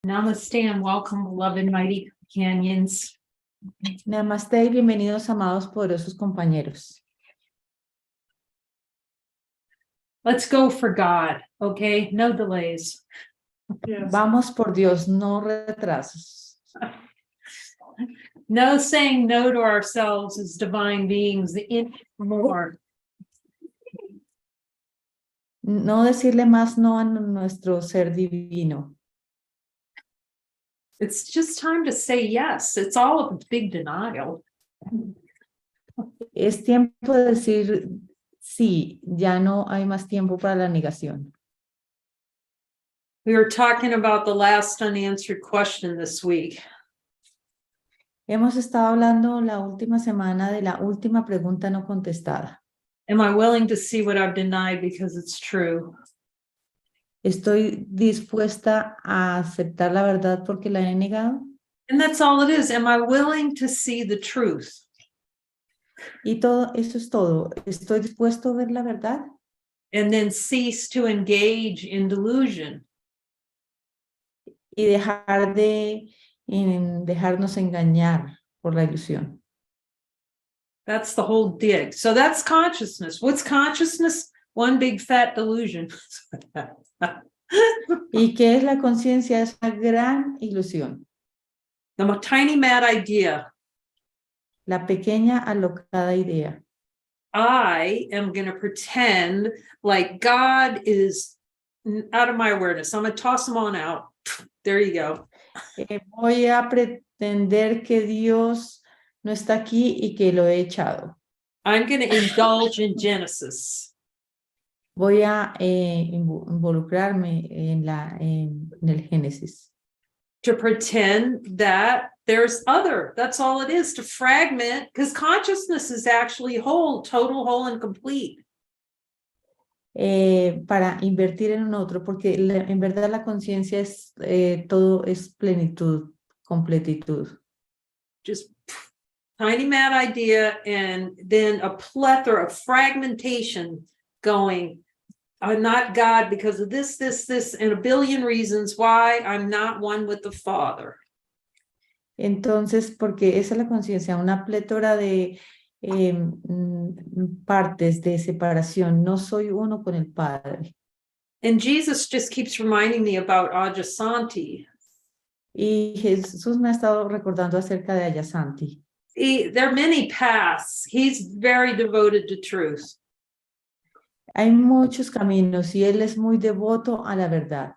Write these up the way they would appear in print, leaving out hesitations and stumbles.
Namaste and welcome, beloved mighty companions. Namaste y bienvenidos, amados poderosos compañeros. Let's go for God, okay? No delays. Vamos por Dios, no retrasos. No saying no to ourselves as divine beings more. No decirle más no a nuestro ser divino. It's just time to say yes. It's all a big denial. Es tiempo de decir sí, ya no hay más tiempo para la negación. We were talking about the last unanswered question this week. Hemos estado hablando la última semana de la última pregunta no contestada. Am I willing to see what I've denied because it's true? ¿Estoy dispuesta a aceptar la verdad porque la he negado? And that's all it is. Am I willing to see the truth? Y todo eso es todo. ¿Estoy dispuesto a ver la verdad? And then cease to engage in delusion. Y dejar de dejarnos engañar por la ilusión. That's the whole dig. So that's consciousness. What's consciousness? One big fat delusion. ¿Y qué es la conciencia? Es una gran ilusión. The tiny mad idea. La pequeña alocada idea. I am going to pretend like God is out of my awareness. I'm going to toss them on out. There you go. Voy a pretender que Dios no está aquí y que lo he echado. I'm going to indulge in Genesis. Voy a involucrarme en el Génesis. To pretend that there's other. That's all it is, to fragment, because consciousness is actually whole, total, whole, and complete. Para invertir en un otro, porque en verdad la conciencia es todo es plenitud, completitud. Just tiny mad idea, and then a plethora of fragmentation going. I'm not God because of this, and a billion reasons why I'm not one with the Father. Entonces, porque esa es la conciencia, una plétora de partes de separación. No soy uno con el Padre. And Jesus just keeps reminding me about Ajasanti. Y Jesús me ha estado recordando acerca de Ayasanti. There are many paths. He's very devoted to truth. Hay muchos caminos y él es muy devoto a la verdad.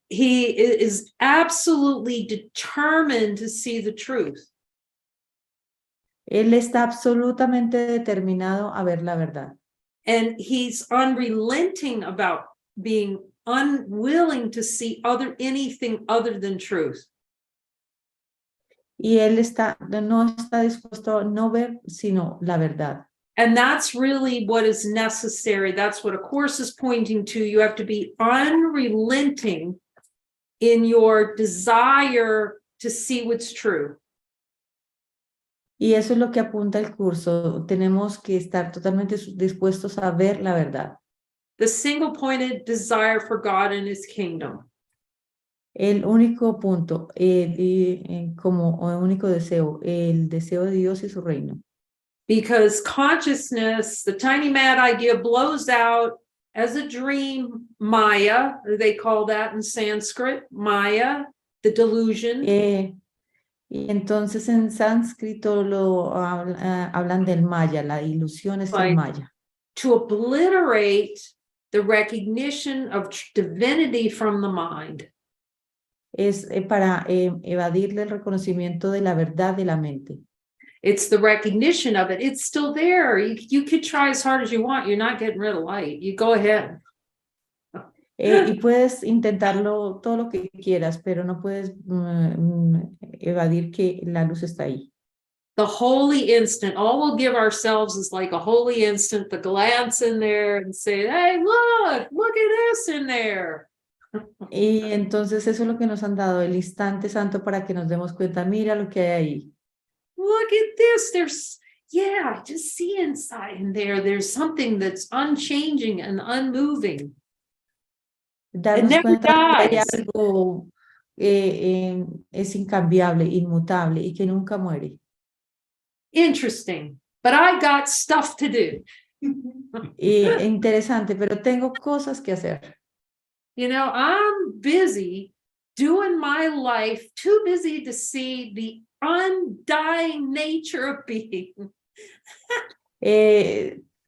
He is absolutely determined to see the truth. Él está absolutamente determinado a ver la verdad. And he's unrelenting about being unwilling to see anything other than truth. Y él no está dispuesto a no ver sino la verdad. And that's really what is necessary. That's what A Course is pointing to. You have to be unrelenting in your desire to see what's true. Y eso es lo que apunta el curso. Tenemos que estar totalmente dispuestos a ver la verdad. The single-pointed desire for God and His kingdom. El único punto, como único deseo, el deseo de Dios y su reino. Because consciousness, the tiny mad idea, blows out as a dream, Maya, they call that in Sanskrit, Maya, the delusion. Y entonces en sánscrito hablan del Maya, la ilusión es el Maya. To obliterate the recognition of divinity from the mind. Es para evadirle el reconocimiento de la verdad de la mente. It's the recognition of it. It's still there. You could try as hard as you want. You're not getting rid of light. You go ahead. Y puedes intentarlo todo lo que quieras, pero no puedes evadir que la luz está ahí. The holy instant. All we'll give ourselves is like a holy instant, the glance in there and say, hey, look at this in there. Y entonces eso es lo que nos han dado, el instante santo para que nos demos cuenta, mira lo que hay ahí. Look at this. I just see inside in there. There's something that's unchanging and unmoving. Darnos It never cuenta que hay dies. algo es incambiable, inmutable y que nunca muere. Interesting, but I got stuff to do. Interesante, pero tengo cosas que hacer. You know, I'm busy doing my life, too busy to see the undying nature of being.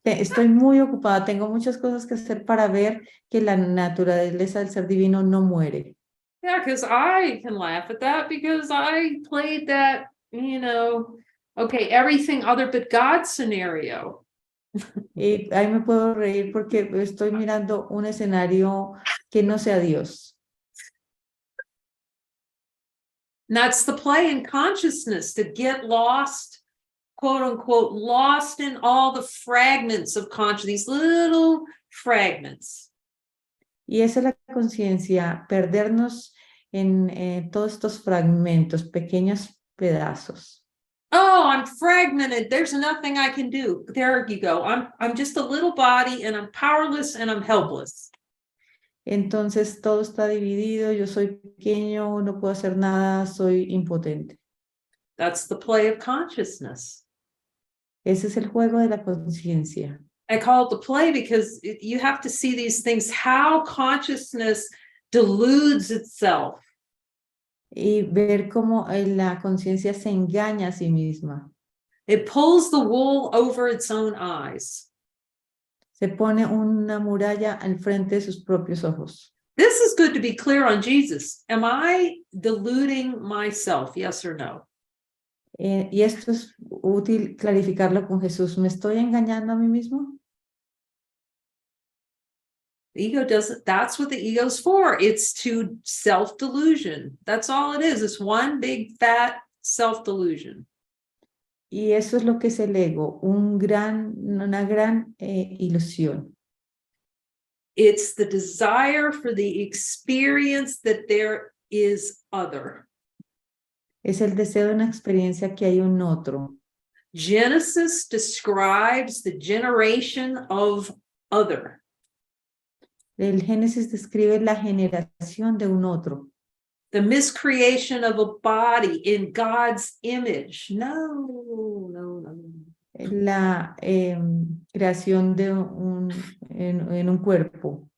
Estoy muy ocupada, tengo muchas cosas que hacer para ver que la naturaleza del ser divino no muere. Yeah, because I can laugh at that because I played that, okay, everything other but God scenario. Y ahí me puedo reír porque estoy mirando un escenario que no sea Dios. And that's the play in consciousness, to get lost, quote unquote, lost in all the fragments of consciousness, these little fragments. Y esa es la conciencia, perdernos en todos estos fragmentos, pequeños pedazos. Oh, I'm fragmented. There's nothing I can do. There you go. I'm just a little body and I'm powerless and I'm helpless. Entonces todo está dividido, yo soy pequeño, no puedo hacer nada, soy impotente. That's the play of consciousness. Ese es el juego de la conciencia. I call it the play because you have to see these things, how consciousness deludes itself. Y ver cómo la conciencia se engaña a sí misma. It pulls the wool over its own eyes. Se pone una muralla al frente de sus propios ojos. This is good to be clear on Jesus. Am I deluding myself? Yes or no? Y esto es útil clarificarlo con Jesús. ¿Me estoy engañando a mí mismo? The ego doesn't, that's what the ego's for. It's to self-delusion. That's all it is. It's one big fat self-delusion. Y eso es lo que es el ego, una gran ilusión. It's the desire for the experience that there is other. Es el deseo de una experiencia que hay un otro. Genesis describes the generation of other. El Génesis describe la generación de un otro. The miscreation of a body in God's image. No. La creación de en un cuerpo.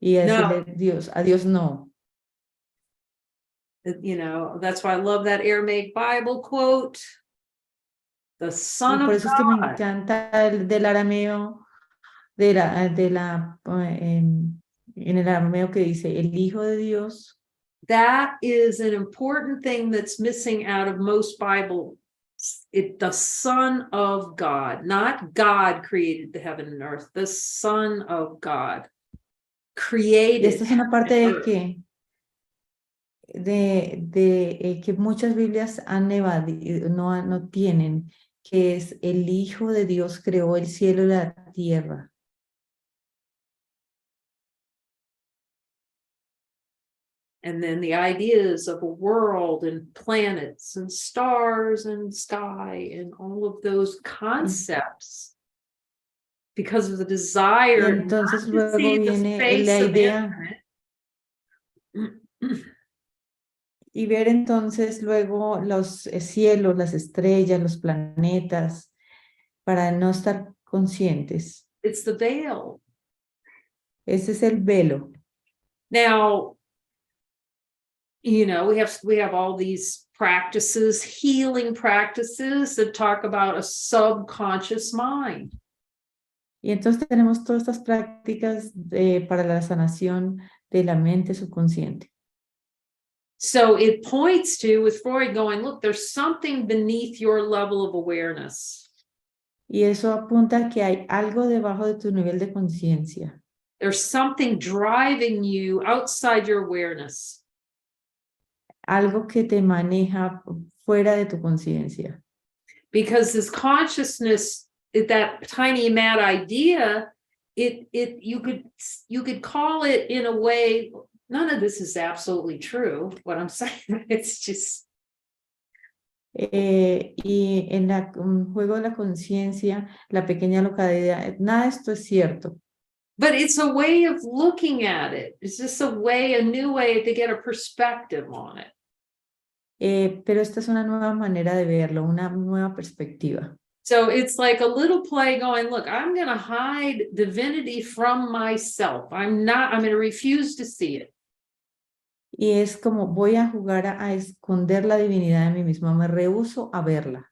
Y decirle a Dios no. That's why I love that Aramaic Bible quote. The Son Y por of eso es que me God. encanta del arameo, en el arameo que dice el Hijo de Dios. That is an important thing that's missing out of most Bible. The Son of God, not God created the heaven and earth. The Son of God created. Y esta es una parte que muchas Biblias han evadido, no tienen, que es el Hijo de Dios creó el cielo y la tierra. And then the ideas of a world and planets and stars and sky and all of those concepts, because of the desire. Y entonces luego viene la idea y ver entonces luego los cielos, las estrellas, los planetas, para no estar conscientes. It's the veil. Ese es el velo. Now, we have all these practices, healing practices that talk about a subconscious mind. Y entonces tenemos todas estas prácticas para la sanación de la mente subconsciente. So it points to, with Freud going, look, there's something beneath your level of awareness. Y eso apunta a que hay algo debajo de tu nivel de conciencia. There's something driving you outside your awareness. Algo que te maneja fuera de tu conciencia. Because this consciousness, that tiny mad idea, you could call it in a way. None of this is absolutely true. What I'm saying, it's just. Y en el juego de la conciencia, la pequeña localidad, nada de esto es cierto. But it's a way of looking at it. It's just a new way to get a perspective on it. Pero esta es una nueva manera de verlo, una nueva perspectiva. So it's like a little play going, look, I'm going to hide divinity from myself. I'm going to refuse to see it. Y es como voy a jugar a esconder la divinidad de mí mismo, me rehúso a verla.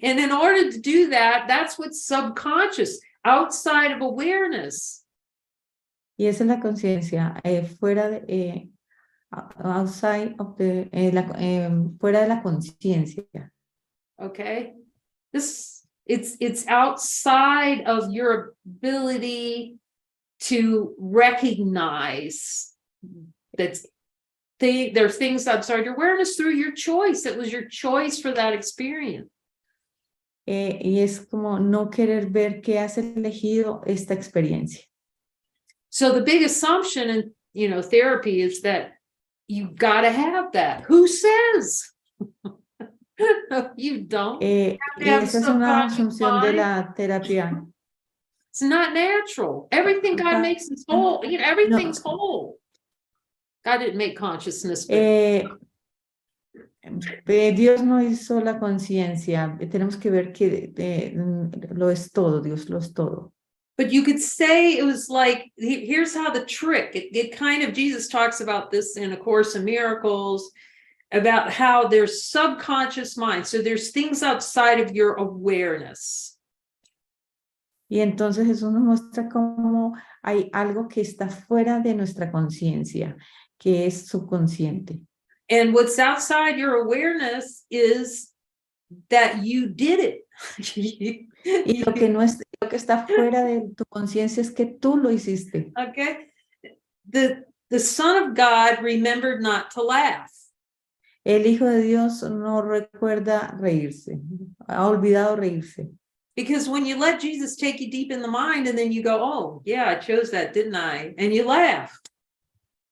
And in order to do that, that's what's subconscious, outside of awareness. Y esa es la conciencia, fuera de, outside of the, fuera de la conciencia. Okay, it's outside of your ability to recognize that there are things outside your awareness through your choice. It was your choice for that experience. Y es como no querer ver que has elegido esta experiencia. So the big assumption in therapy is that you've got to have that. Who says? You don't. Y esa es una asunción de la terapia. It's not natural. Everything God makes is whole. Everything's whole. God didn't make consciousness. Dios no hizo la conciencia. Tenemos que ver que lo es todo. Dios lo es todo. But you could say it was like, here's how the trick. It kind of, Jesus talks about this in A Course in Miracles, about how there's subconscious mind. So there's things outside of your awareness. Y entonces Jesús nos muestra cómo hay algo que está fuera de nuestra conciencia, que es subconsciente. And what's outside your awareness is that you did it. Y lo que está fuera de tu conciencia es que tú lo hiciste. Okay. The Son of God remembered not to laugh. El Hijo de Dios no recuerda reírse, ha olvidado reírse. Because when you let Jesus take you deep in the mind and then you go, oh, yeah, I chose that, didn't I? And you laugh.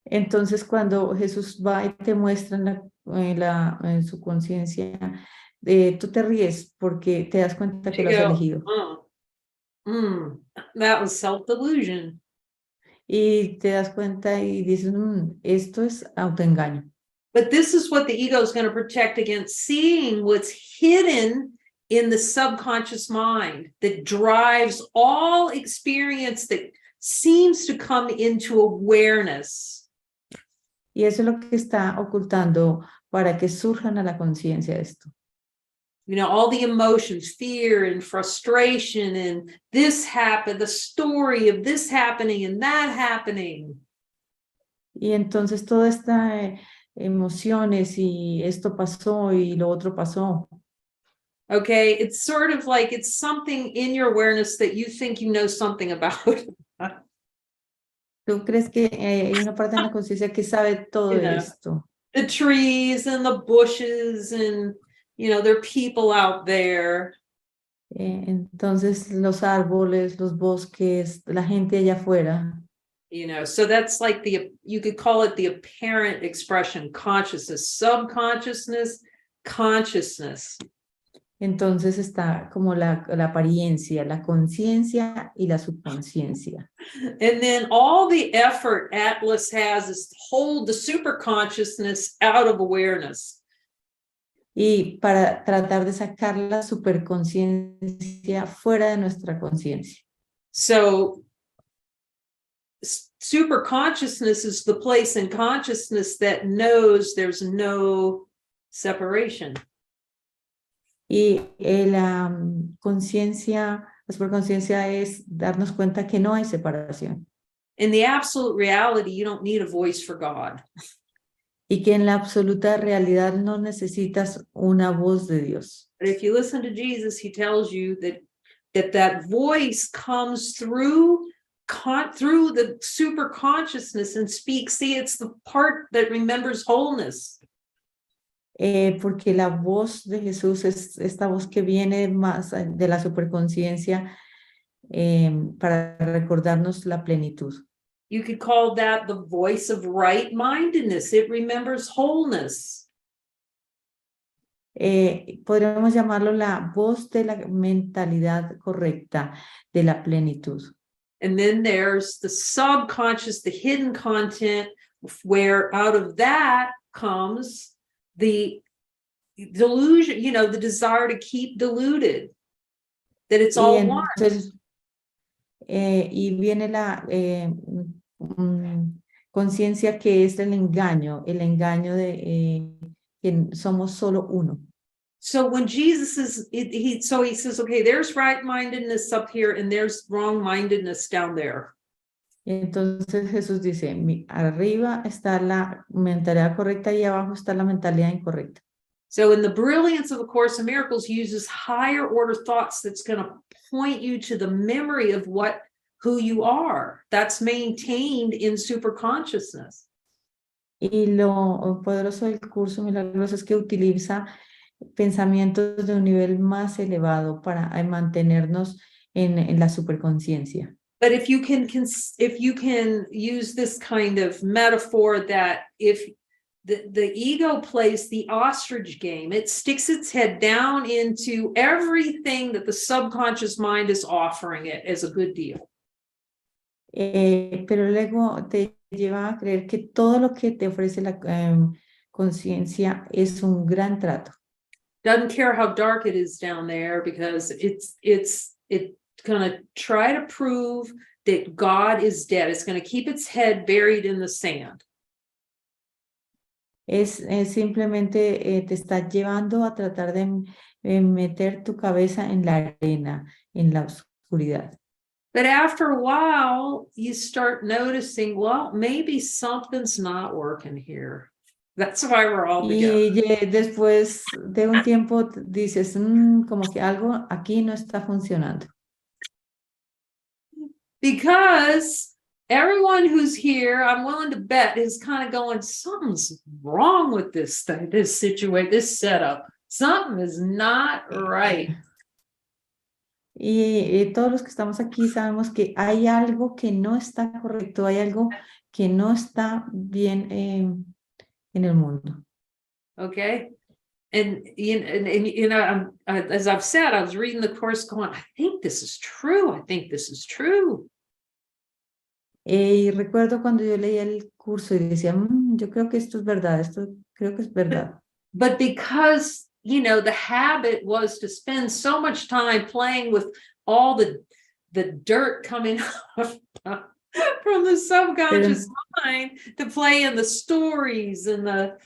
Entonces cuando Jesús va y te muestra en su conciencia, tú te ríes porque te das cuenta que lo has elegido. That was self-delusion. Y te das cuenta y dices, esto es autoengaño. But this is what the ego is going to protect against, seeing what's hidden in the subconscious mind that drives all experience that seems to come into awareness. Y eso es lo que está ocultando para que surjan a la conciencia esto. All the emotions, fear and frustration, and this happened, the story of this happening and that happening. Y entonces todas estas emociones y esto pasó y lo otro pasó. Okay, it's sort of like it's something in your awareness that you think you know something about. ¿Tú crees que hay una parte en la conciencia que sabe todo esto? The trees and the bushes and, there are people out there. Entonces los árboles, los bosques, la gente allá afuera. So that's like you could call it the apparent expression, consciousness, subconsciousness, consciousness. Entonces está como la apariencia, la conciencia y la subconsciencia. And then all the effort Atlas has is to hold the superconsciousness out of awareness. Y para tratar de sacar la superconciencia fuera de nuestra conciencia. So superconsciousness is the place in consciousness that knows there's no separation. Y la conciencia, la superconciencia es darnos cuenta que no hay separación. In the absolute reality, you don't need a voice for God. Y que en la absoluta realidad no necesitas una voz de Dios. But if you listen to Jesus, he tells you that voice comes through the super consciousness and speaks. See, it's the part that remembers wholeness. Porque la voz de Jesús es esta voz que viene más de la superconciencia para recordarnos la plenitud. You could call that the voice of right-mindedness. It remembers wholeness. Podríamos llamarlo la voz de la mentalidad correcta, de la plenitud. And then there's the subconscious, the hidden content, where out of that comes the delusion, the desire to keep deluded, that it's Y all one. entonces, y viene la conciencia que es el engaño de que somos solo uno. So when Jesus he says, okay, there's right-mindedness up here and there's wrong-mindedness down there. Entonces Jesús dice, arriba está la mentalidad correcta y abajo está la mentalidad incorrecta. So in the brilliance of A Course in Miracles uses higher order thoughts that's going to point you to the memory of who you are. That's maintained in super consciousness. Y lo poderoso del curso milagroso es que utiliza pensamientos de un nivel más elevado para mantenernos en la superconciencia. But if you can use this kind of metaphor that if the ego plays the ostrich game, it sticks its head down into everything that the subconscious mind is offering it as a good deal. Pero el ego te lleva a creer que todo lo que te ofrece la conciencia es un gran trato. Doesn't care how dark it is down there, because it's going to try to prove that God is dead. It's going to keep its head buried in the sand. Es simplemente te está llevando a tratar de meter tu cabeza en la arena, en la oscuridad. But after a while, you start noticing, well, maybe something's not working here. That's why we're all together. Y después de un tiempo dices, como que algo aquí no está funcionando. Because everyone who's here, I'm willing to bet, is kind of going, something's wrong with this thing, this situation, this setup. Something is not right. Y todos los que estamos aquí sabemos que hay algo que no está correcto, hay algo que no está bien en el mundo. Okay. And as I've said, I was reading the course going, I think this is true. I think this is true. Y recuerdo cuando yo leía el curso y decía, yo creo que esto es verdad, esto creo que es verdad. But because, the habit was to spend so much time playing with all the dirt coming from the subconscious mind, to play in the stories and the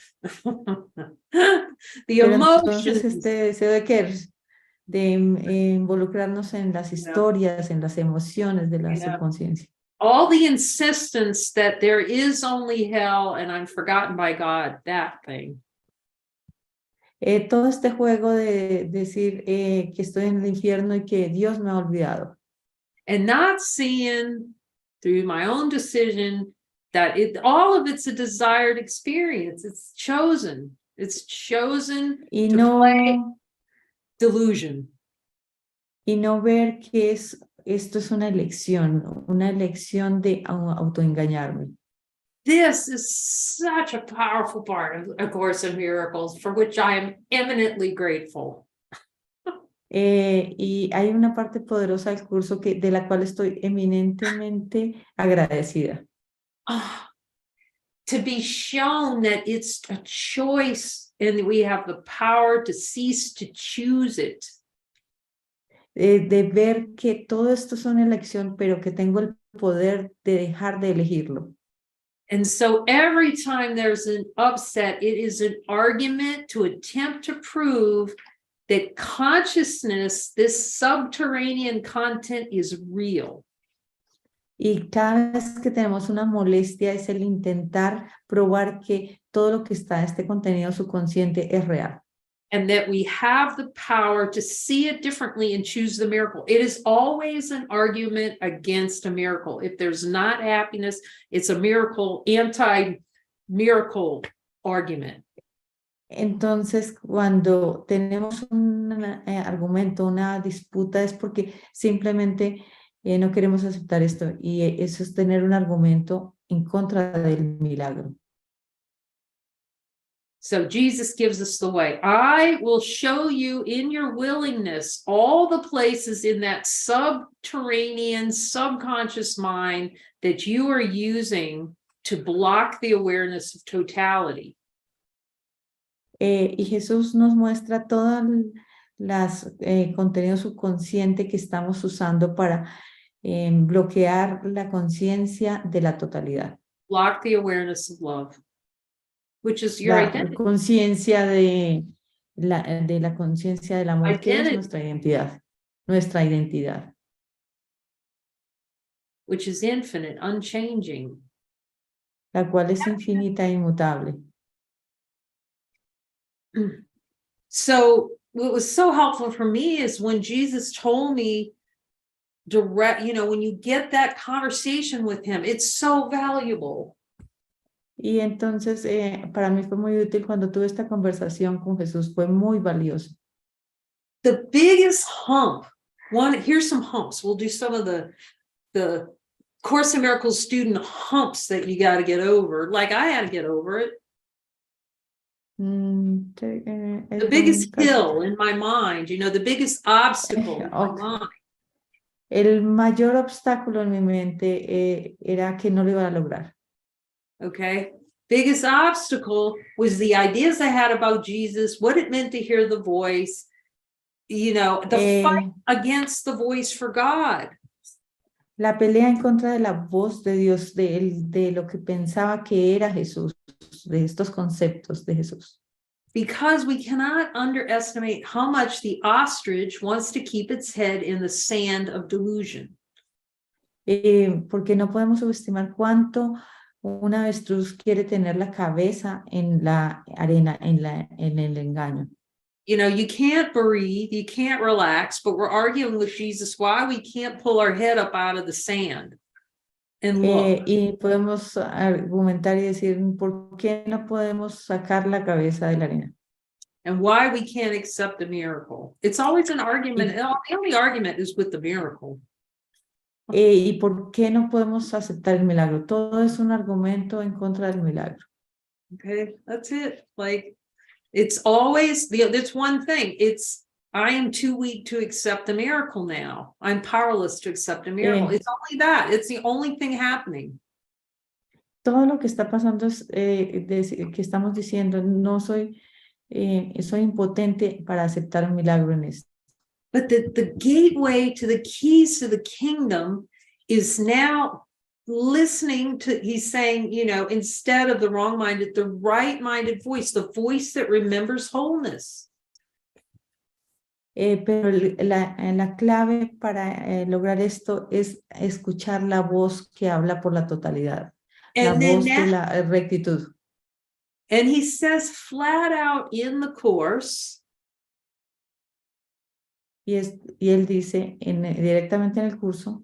emotions. Entonces este deseo de involucrarnos en las historias, en las emociones de la subconsciencia. All the insistence that there is only hell and I'm forgotten by God, that thing. Todo este juego de decir que estoy en el infierno y que Dios me ha olvidado. And not seeing through my own decision that all of it's a desired experience. It's chosen. It's chosen Y to play delusion. Y no ver que esto es una elección de autoengañarme. This is such a powerful part of A Course in Miracles, for which I am eminently grateful. Y hay una parte poderosa del curso de la cual estoy eminentemente agradecida. To be shown that it's a choice and we have the power to cease to choose it. De ver que todo esto es una elección, pero que tengo el poder de dejar de elegirlo. And so every time there's an upset, it is an argument to attempt to prove that consciousness, this subterranean content, is real. Y cada vez que tenemos una molestia es el intentar probar que todo lo que está en este contenido subconsciente es real. And that we have the power to see it differently and choose the miracle. It is always an argument against a miracle. If there's not happiness, it's a miracle, anti-miracle argument. Entonces, cuando tenemos un argumento, una disputa, es porque simplemente no queremos aceptar esto. Y eso es tener un argumento en contra del milagro. So Jesus gives us the way. I will show you in your willingness all the places in that subterranean, subconscious mind that you are using to block the awareness of totality. Y Jesús nos muestra todos los contenidos subconscientes que estamos usando para bloquear la conciencia de la totalidad. Block the awareness of love, which is your La identity. conciencia de la conciencia del amor, que es Identity. nuestra identidad. Nuestra identidad. Which is infinite, unchanging. La cual es infinita e inmutable. So what was so helpful for me is when Jesus told me direct, when you get that conversation with him, it's so valuable. Y entonces para mí fue muy útil cuando tuve esta conversación con Jesús, fue muy valioso. The biggest hump, here's some humps. We'll do some of the Course in Miracles student humps that you got to get over. Like I had to get over it. The biggest hill in my mind, the biggest obstacle in my mind. El mayor obstáculo en mi mente era que no lo iba a lograr. Okay. Biggest obstacle was the ideas I had about Jesus, what it meant to hear the voice, the fight against the voice for God. La pelea en contra de la voz de Dios, de lo que pensaba que era Jesús, de estos conceptos de Jesús. Because we cannot underestimate how much the ostrich wants to keep its head in the sand of delusion. Porque no podemos subestimar cuánto un avestruz quiere tener la cabeza en la arena, en el engaño. You can't breathe, you can't relax, but we're arguing with Jesus why we can't pull our head up out of the sand and look. Y podemos argumentar y decir, ¿por qué no podemos sacar la cabeza de la arena? And why we can't accept the miracle. It's always an argument. The only argument is with the miracle. ¿Y por qué no podemos aceptar el milagro? Todo es un argumento en contra del milagro. Okay, that's it. Like, it's always, that's one thing. I am too weak to accept the miracle now. I'm powerless to accept a miracle. It's only that. It's the only thing happening. Todo lo que está pasando es que estamos diciendo, no soy impotente para aceptar un milagro en esto. But the gateway to the keys to the kingdom is now listening to, he's saying, instead of the wrong-minded, the right-minded voice, the voice that remembers wholeness. Pero la clave para lograr esto es escuchar la voz que habla por la totalidad, la voz de la rectitud. And he says flat out in the course, y él dice directamente en el curso,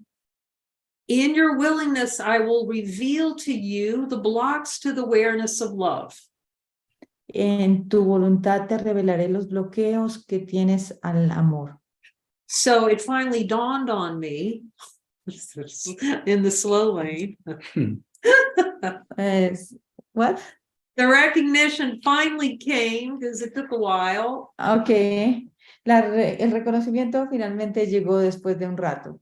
in your willingness, I will reveal to you the blocks to the awareness of love. En tu voluntad te revelaré los bloqueos que tienes al amor. So it finally dawned on me in the slow lane. What? The recognition finally came because it took a while. Okay. El reconocimiento finalmente llegó después de un rato.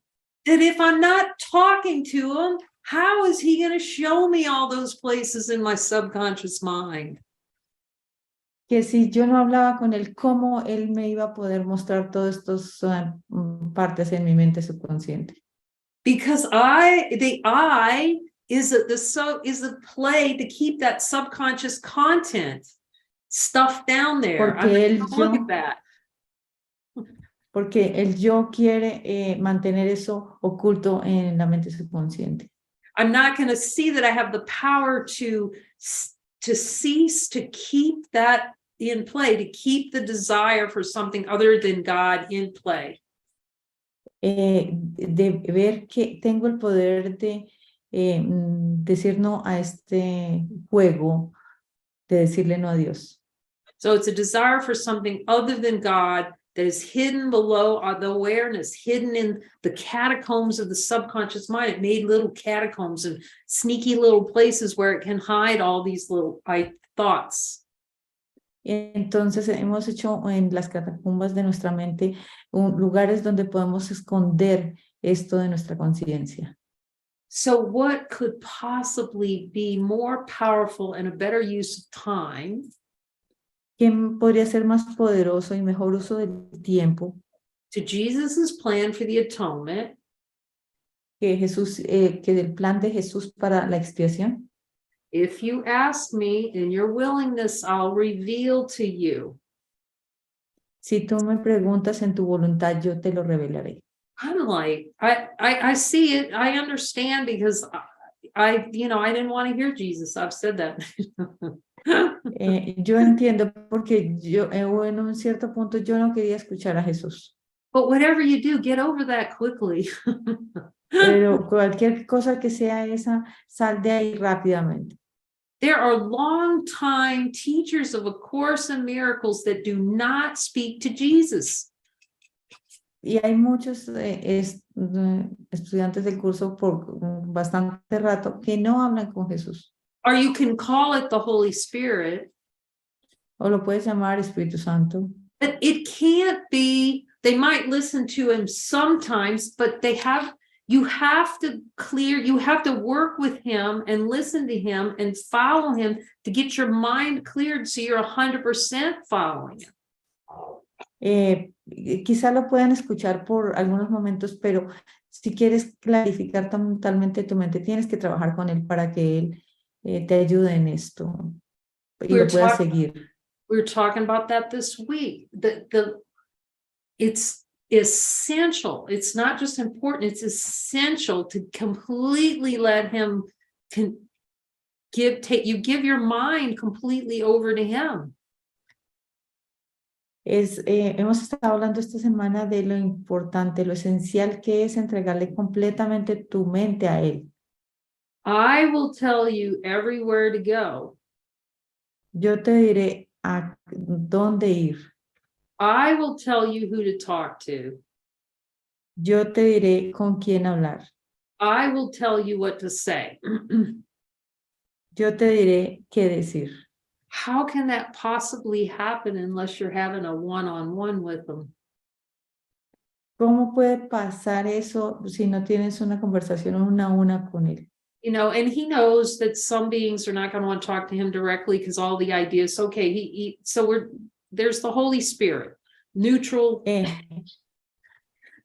That if I'm not talking to him, how is he going to show me all those places in my subconscious mind? Que si yo no hablaba con él, ¿cómo él me iba a poder mostrar todas estas partes en mi mente subconsciente? Because the I is the play to keep that subconscious content stuff down there. Look at that. Porque el yo quiere mantener eso oculto en la mente subconsciente. I'm not going to see that I have the power to cease to keep that in play, to keep the desire for something other than God in play. De ver que tengo el poder de decir no a este juego, de decirle no a Dios. So it's a desire for something other than God that is hidden below the awareness, hidden in the catacombs of the subconscious mind. It made little catacombs and sneaky little places where it can hide all these little thoughts. Entonces hemos hecho en las catacumbas de nuestra mente lugares donde podemos esconder esto de nuestra conciencia. So what could possibly be more powerful and a better use of time ¿Quién podría ser más poderoso y mejor uso del tiempo to Jesus's plan for the atonement que Jesús, que del plan de Jesús para la expiación? if you ask me in your willingness, I'll reveal to you. Si tú me preguntas en tu voluntad, yo te lo revelaré. I'm like, I see it. I understand because I didn't want to hear Jesus. I've said that. Yo entiendo porque yo en un cierto punto yo no quería escuchar a Jesús. But whatever you do, get over that quickly. Pero cualquier cosa que sea esa, sal de ahí rápidamente. There are long-time teachers of A Course in Miracles that do not speak to Jesus. Y hay muchos estudiantes del curso por bastante rato que no hablan con Jesús. Or you can call it the Holy Spirit. O lo puedes llamar Espíritu Santo. But it can't be, they might listen to him sometimes, but you have to work with him and listen to him and follow him to get your mind cleared so you're 100% following him. Quizá lo puedan escuchar por algunos momentos, pero si quieres clarificar totalmente tu mente, tienes que trabajar con él para que él te ayude en esto y lo puedas seguir. We were talking about that this week. It's essential. It's not just important. It's essential to completely let him give your mind completely over to him. Hemos estado hablando esta semana de lo importante, lo esencial que es entregarle completamente tu mente a él. I will tell you everywhere to go. Yo te diré a dónde ir. I will tell you who to talk to. Yo te diré con quién hablar. I will tell you what to say. Yo te diré qué decir. How can that possibly happen unless you're having a one-on-one with them? ¿Cómo puede pasar eso si no tienes una conversación una a una con él? You know, and he knows that some beings are not going to want to talk to him directly because all the ideas, okay, there's the Holy Spirit, neutral. Y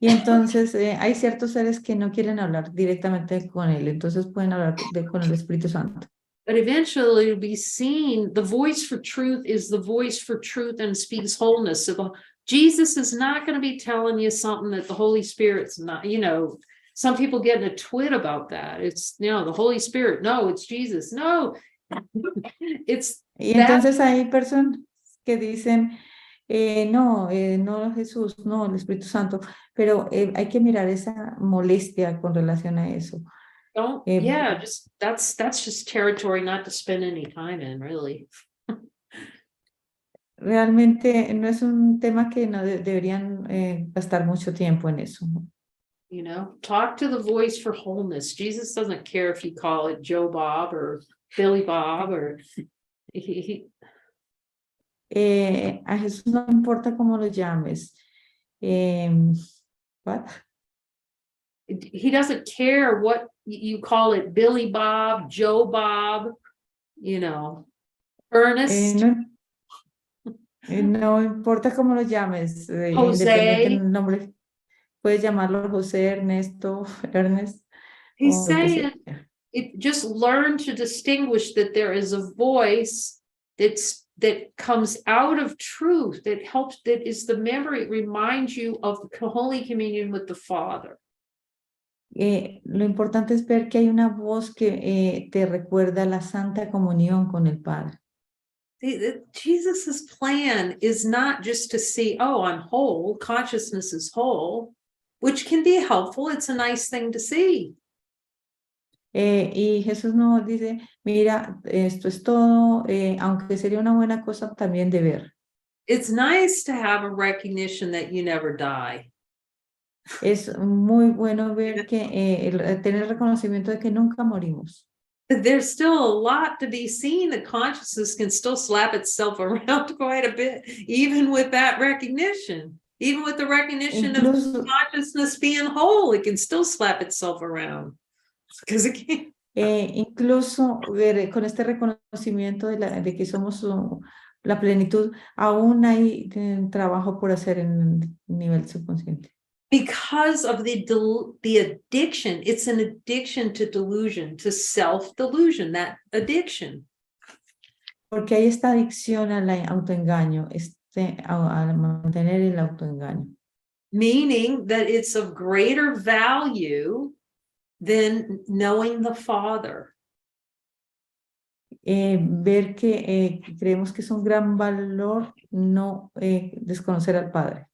entonces hay ciertos seres que no quieren hablar directamente con él, entonces pueden hablar con el Espíritu Santo. But eventually it'll be seen, the voice for truth is the voice for truth and speaks wholeness. So Jesus is not going to be telling you something that the Holy Spirit's not, some people get in a twit about that. It's, the Holy Spirit. No, it's Jesus. No, it's. Y entonces hay personas que dicen, no Jesús, no el Espíritu Santo, pero hay que mirar esa molestia con relación a eso. That's just territory not to spend any time in, really. Realmente no es un tema que no deberían gastar mucho tiempo en eso. Talk to the voice for wholeness. Jesus doesn't care if you call it Joe Bob or Billy Bob or a Jesús no importa cómo lo llames. What? He doesn't care what you call it, Billy Bob, Joe Bob, Ernest. No importa cómo lo llames, Jose. independiente del nombre. Puedes llamarlo José, Ernesto, Ernest. He's saying just learn to distinguish that there is a voice that comes out of truth, that is the memory, it reminds you of the Holy Communion with the Father. Lo importante es ver que hay una voz que te recuerda la Santa Comunión con el Padre. Jesus's plan is not just to see, oh, I'm whole, consciousness is whole, which can be helpful. It's a nice thing to see. Y Jesús nos dice, mira, esto es todo, aunque sería una buena cosa también de ver. It's nice to have a recognition that you never die. Es muy bueno ver que tener el reconocimiento de que nunca morimos. There's still a lot to be seen. The consciousness can still slap itself around quite a bit, even with that recognition. Even with the recognition of Incluso, consciousness being whole, it can still slap itself around. Because it can't. incluso con este reconocimiento de que somos la plenitud, aún hay trabajo por hacer en el nivel subconsciente. Because of the addiction, it's an addiction to delusion, to self-delusion, that addiction. Porque hay esta adicción al autoengaño, a mantener el autoengaño. Meaning that it's of greater value than knowing the Father. Ver que creemos que es un gran valor no desconocer al Padre.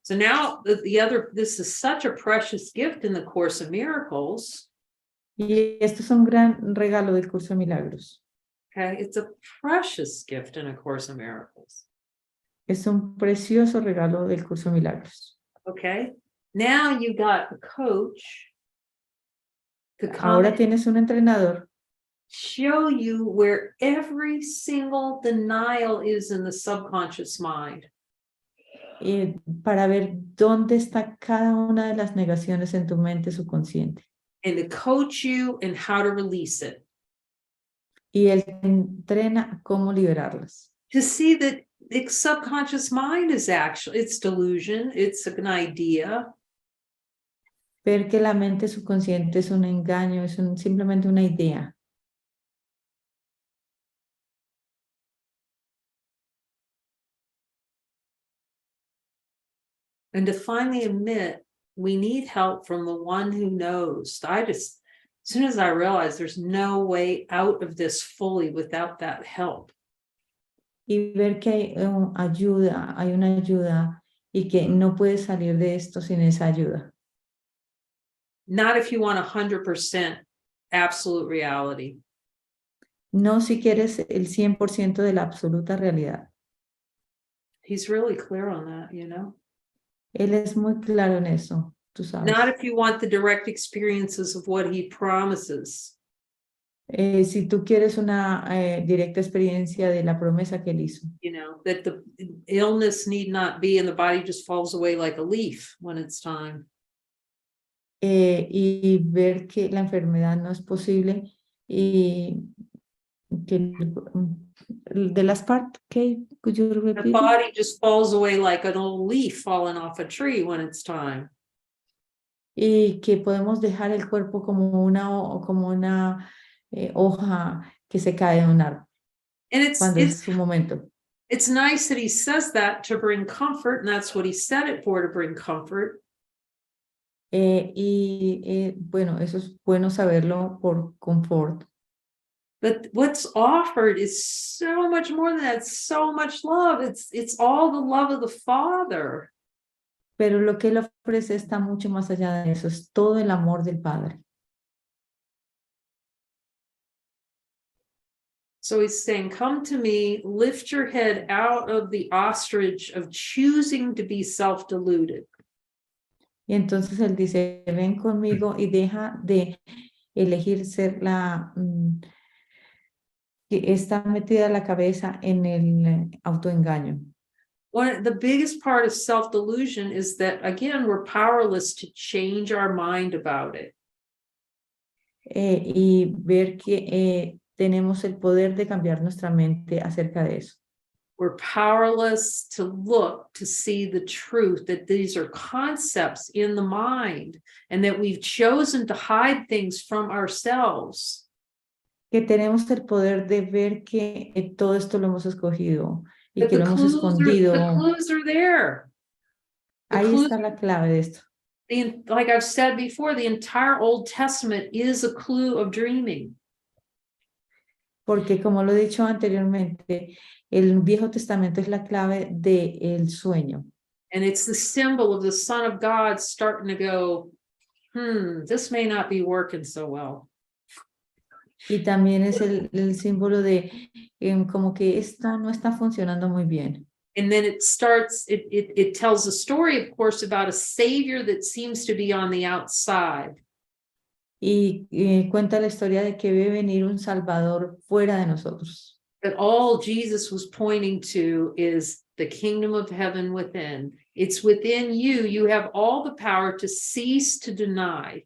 So now this is such a precious gift in the Course of Miracles. Y esto es un gran regalo del Curso de Milagros. Okay, it's a precious gift in a Course of Miracles. Es un precioso regalo del Curso de Milagros. Okay, now you got a coach to come Ahora tienes un entrenador show you where every single denial is in the subconscious mind. Para ver dónde está cada una de las negaciones en tu mente subconsciente. And to coach you in how to release it. Y él te entrena cómo liberarlas. To see that the subconscious mind is actually, it's delusion, it's an idea. Ver que la mente subconsciente es un engaño, es simplemente una idea. And to finally admit we need help from the one who knows. As soon as I realized there's no way out of this fully without that help. Y ver que hay una ayuda y que no puedes salir de esto sin esa ayuda. Not if you want 100% absolute reality. No si quieres el 100% de la absoluta realidad. He's really clear on that, you know. Él es muy claro en eso, tú sabes. Not if you want the direct experiences of what he promises. Si tú quieres una directa experiencia de la promesa que él hizo. You know, that the illness need not be and the body just falls away like a leaf when it's time. Y ver que la enfermedad no es posible y que de las partes que could you The repeat? body just falls away like an old leaf falling off a tree when it's time. Y que podemos dejar el cuerpo como una hoja que se cae de un árbol And cuando es su momento. it's nice that he says that to bring comfort, and that's what he said it for, to bring comfort. Bueno, eso es bueno saberlo por confort. But what's offered is so much more than that, so much love. It's all the love of the Father. Pero lo que él ofrece está mucho más allá de eso, es todo el amor del Padre. So he's saying, come to me, lift your head out of the ostrich of choosing to be self-deluded. Y entonces él dice, ven conmigo y deja de elegir ser que está metida la cabeza en el autoengaño. The biggest part of self-delusion is that, again, we're powerless to change our mind about it. Y ver que tenemos el poder de cambiar nuestra mente acerca de eso. We're powerless to look to see the truth, that these are concepts in the mind and that we've chosen to hide things from ourselves. Que tenemos el poder de ver que todo esto lo hemos escogido y But que the lo hemos clues escondido. the clues are there. Ahí está la clave de esto. Like I've said before, the entire Old Testament is a clue of dreaming. Porque como lo he dicho anteriormente, el Viejo Testamento es la clave del sueño. And it's the symbol of the Son of God starting to go, this may not be working so well. Y también es el símbolo de como que esto no está funcionando muy bien. And then it starts, it tells a story, of course, about a savior that seems to be on the outside. y cuenta la historia de que debe venir un Salvador fuera de nosotros. That all Jesus was pointing to is the kingdom of heaven within. It's within you. You have all the power to cease to deny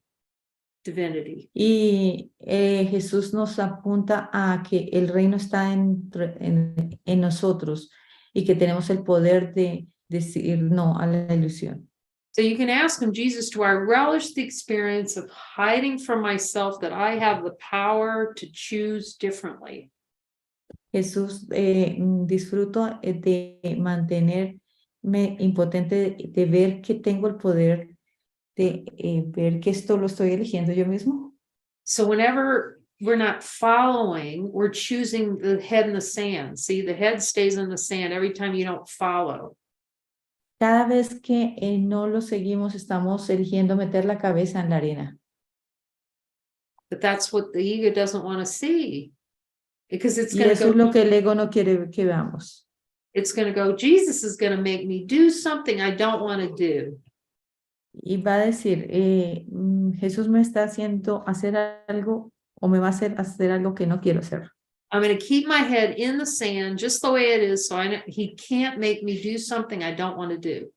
divinity. Y Jesús nos apunta a que el reino está en nosotros y que tenemos el poder de decir no a la ilusión. So you can ask him, Jesus, do I relish the experience of hiding from myself that I have the power to choose differently? Jesús, disfruto de mantenerme impotente, de ver que tengo el poder de ver que esto lo estoy eligiendo yo mismo. So whenever we're not following, we're choosing the head in the sand. See, the head stays in the sand every time you don't follow. Cada vez que no lo seguimos, estamos eligiendo meter la cabeza en la arena. But that's what the ego doesn't want to see. Because it's Y going to eso es go, lo que el ego no quiere que veamos. it's going to go, Jesus is going to make me do something I don't want to do. Y va a decir, Jesús me está haciendo hacer algo o me va a hacer algo que no quiero hacer. I'm going to keep my head in the sand just the way it is, so I know he can't make me do something I don't want to do.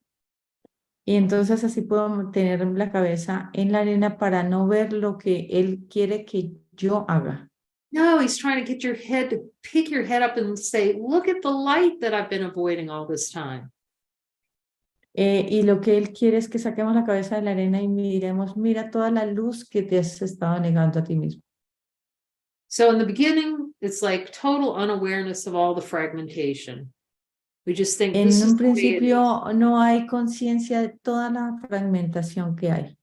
Y entonces así puedo tener la cabeza en la arena para no ver lo que él quiere que yo haga. No, he's trying to get your head to pick your head up and say, look at the light that I've been avoiding all this time. Y lo que él quiere es que saquemos la cabeza de la arena y miremos, mira toda la luz que te has estado negando a ti mismo. So in the beginning, it's like total unawareness of all the fragmentation. We just think this En is un the way it is. principio no hay conciencia de toda la fragmentación que hay.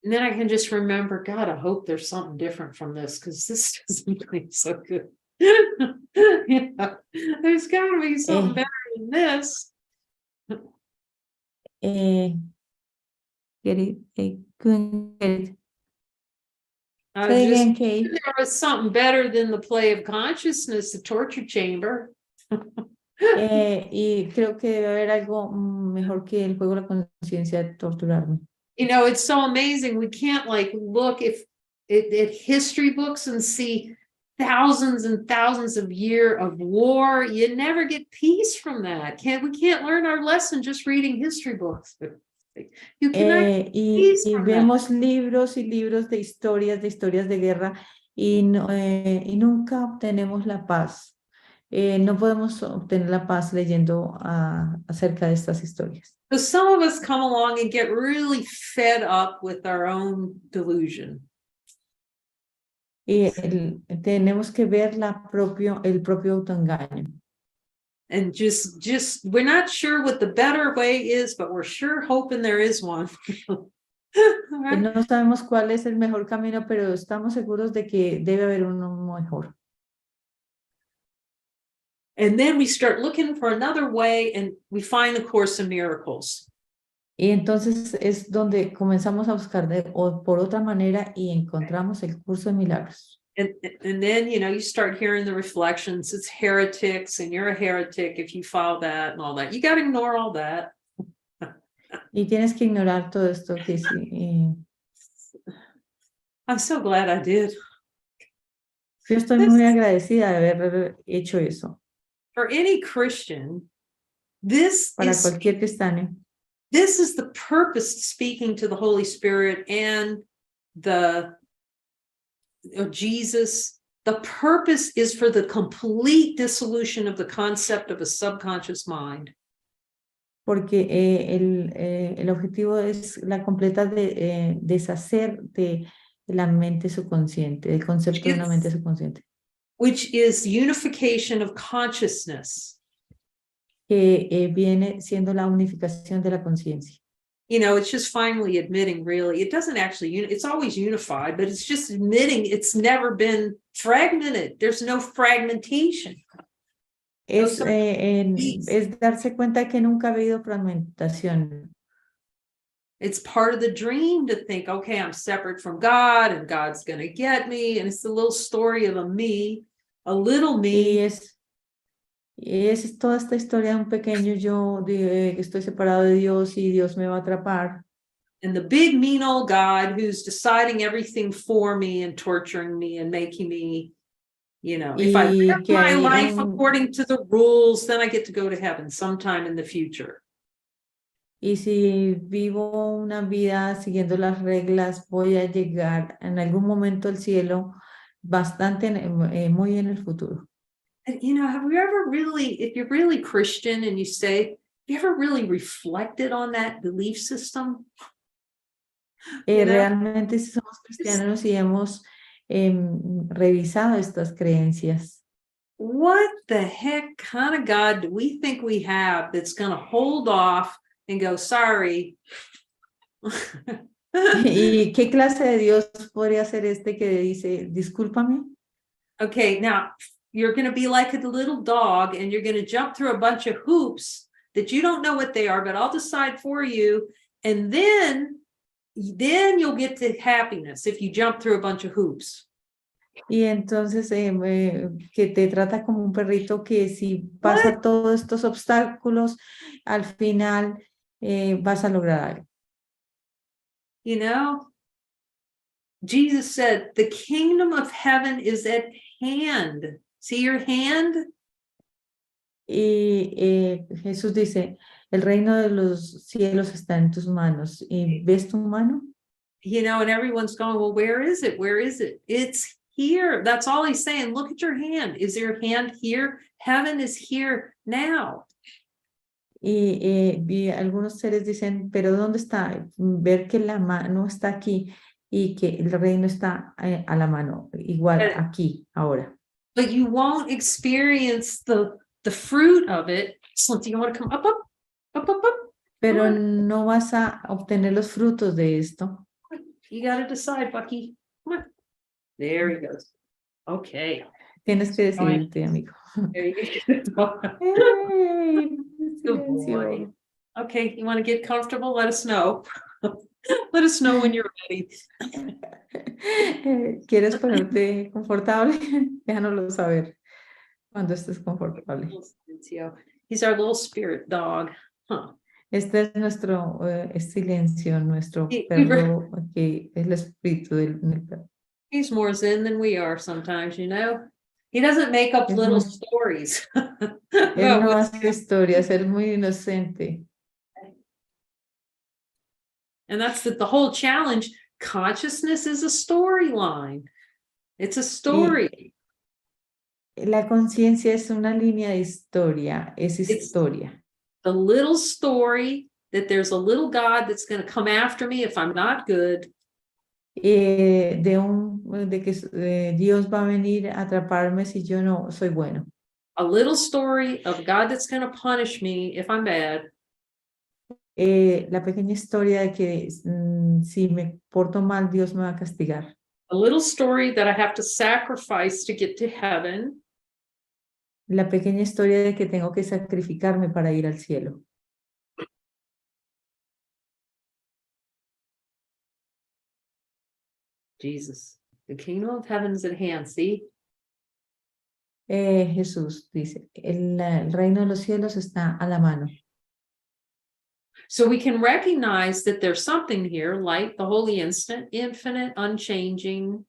And then I can just remember, God, I hope there's something different from this because this doesn't seem so good. Yeah, there's got to be something better than this. Couldn't get it. I Say just again, Kate. there was something better than the play of consciousness, the torture chamber. Y creo que debe haber algo mejor que el juego de la conciencia de torturarme. You know, it's so amazing. We can't like look at history books and see thousands and thousands of years of war. You never get peace from that. We can't learn our lesson just reading history books. You cannot get peace from that. Vemos libros y libros de historias de guerra y nunca obtenemos la paz. No podemos obtener la paz leyendo acerca de estas historias. So some of us come along and get really fed up with our own delusion. Y tenemos que ver el propio autoengaño. And just we're not sure what the better way is, but we're sure hoping there is one. Right? No sabemos cuál es el mejor camino, pero estamos seguros de que debe haber uno mejor. And then we start looking for another way and we find the Course in Miracles. Y entonces es donde comenzamos a buscar por otra manera y encontramos el curso de milagros. And then, you know, you start hearing the reflections. It's heretics and you're a heretic if you follow that and all that. You got to ignore all that. Y tienes que ignorar todo esto que sí. I'm so glad I did. Yo estoy muy agradecida de haber hecho eso. For any Christian, Para cualquier cristiano. This is the purpose speaking to the Holy Spirit and Jesus. The purpose is for the complete dissolution of the concept of a subconscious mind. Porque el objetivo es la completa deshacer de la mente subconsciente, del concepto de una mente subconsciente. Which is unification of consciousness. Que viene siendo la unificación de la conciencia. You know, it's just finally admitting, really, it doesn't actually, it's always unified, but it's just admitting it's never been fragmented. There's no fragmentation. Es darse cuenta que nunca ha habido fragmentación. It's part of the dream to think, okay, I'm separate from God and God's going to get me. And it's the little story of a little me. Y es toda esta historia de un pequeño yo que estoy separado de Dios y Dios me va a atrapar. And the big mean old God who's deciding everything for me and torturing me and making me, if I y live que my hay life according to the rules, then I get to go to heaven sometime in the future. y si vivo una vida siguiendo las reglas, voy a llegar en algún momento al cielo bastante, muy en el futuro. And, have you ever really, if you're really Christian and you say, have you ever really reflected on that belief system? Realmente si somos cristianos y hemos revisado estas creencias. What the heck kind of God do we think we have that's going to hold off and go, sorry? ¿Y qué clase de Dios podría ser este que dice, discúlpame? Okay, now you're going to be like a little dog and you're going to jump through a bunch of hoops that you don't know what they are, but I'll decide for you. And then you'll get to happiness if you jump through a bunch of hoops. Y entonces que te trata como un perrito que si pasa todos estos obstáculos, al final vas a lograr algo. Jesus said, the kingdom of heaven is at hand. See your hand? Y Jesús dice, el reino de los cielos está en tus manos. ¿Y ves tu mano? And everyone's going, well, where is it? Where is it? It's here. That's all he's saying. Look at your hand. Is your hand here? Heaven is here now. Y algunos seres dicen, pero ¿dónde está? Ver que la mano está aquí y que el reino está a la mano, igual aquí, ahora. But you won't experience the fruit of it. So do you want to come up? Pero no vas a obtener los frutos de esto. You got to decide, Bucky. Come on. There he goes. Okay. Tienes que decidirte, amigo. There you go. Hey, Good boy. Okay, you want to get comfortable? Let us know. Let us know when you're ready. ¿Quieres ponerte confortable? Déjanoslo saber cuando estés confortable. He's our little spirit dog. Huh. Este es nuestro silencio, nuestro perro, que es el espíritu del perro. He's more zen than we are sometimes, He doesn't make up little stories. Él no hace historias, él es muy inocente. And that's the whole challenge. Consciousness is a storyline. It's a story. La conciencia es una línea de historia, es historia. It's the little story that there's a little God that's going to come after me if I'm not good. De que Dios va a venir a atraparme si yo no soy bueno. A little story of God that's going to punish me if I'm bad. La pequeña historia de que si me porto mal, Dios me va a castigar. A little story that I have to sacrifice to get to heaven. La pequeña historia de que tengo que sacrificarme para ir al cielo. Jesus, the kingdom of heaven is at hand, see? Jesús dice, el reino de los cielos está a la mano. So we can recognize that there's something here, like the holy instant, infinite, unchanging.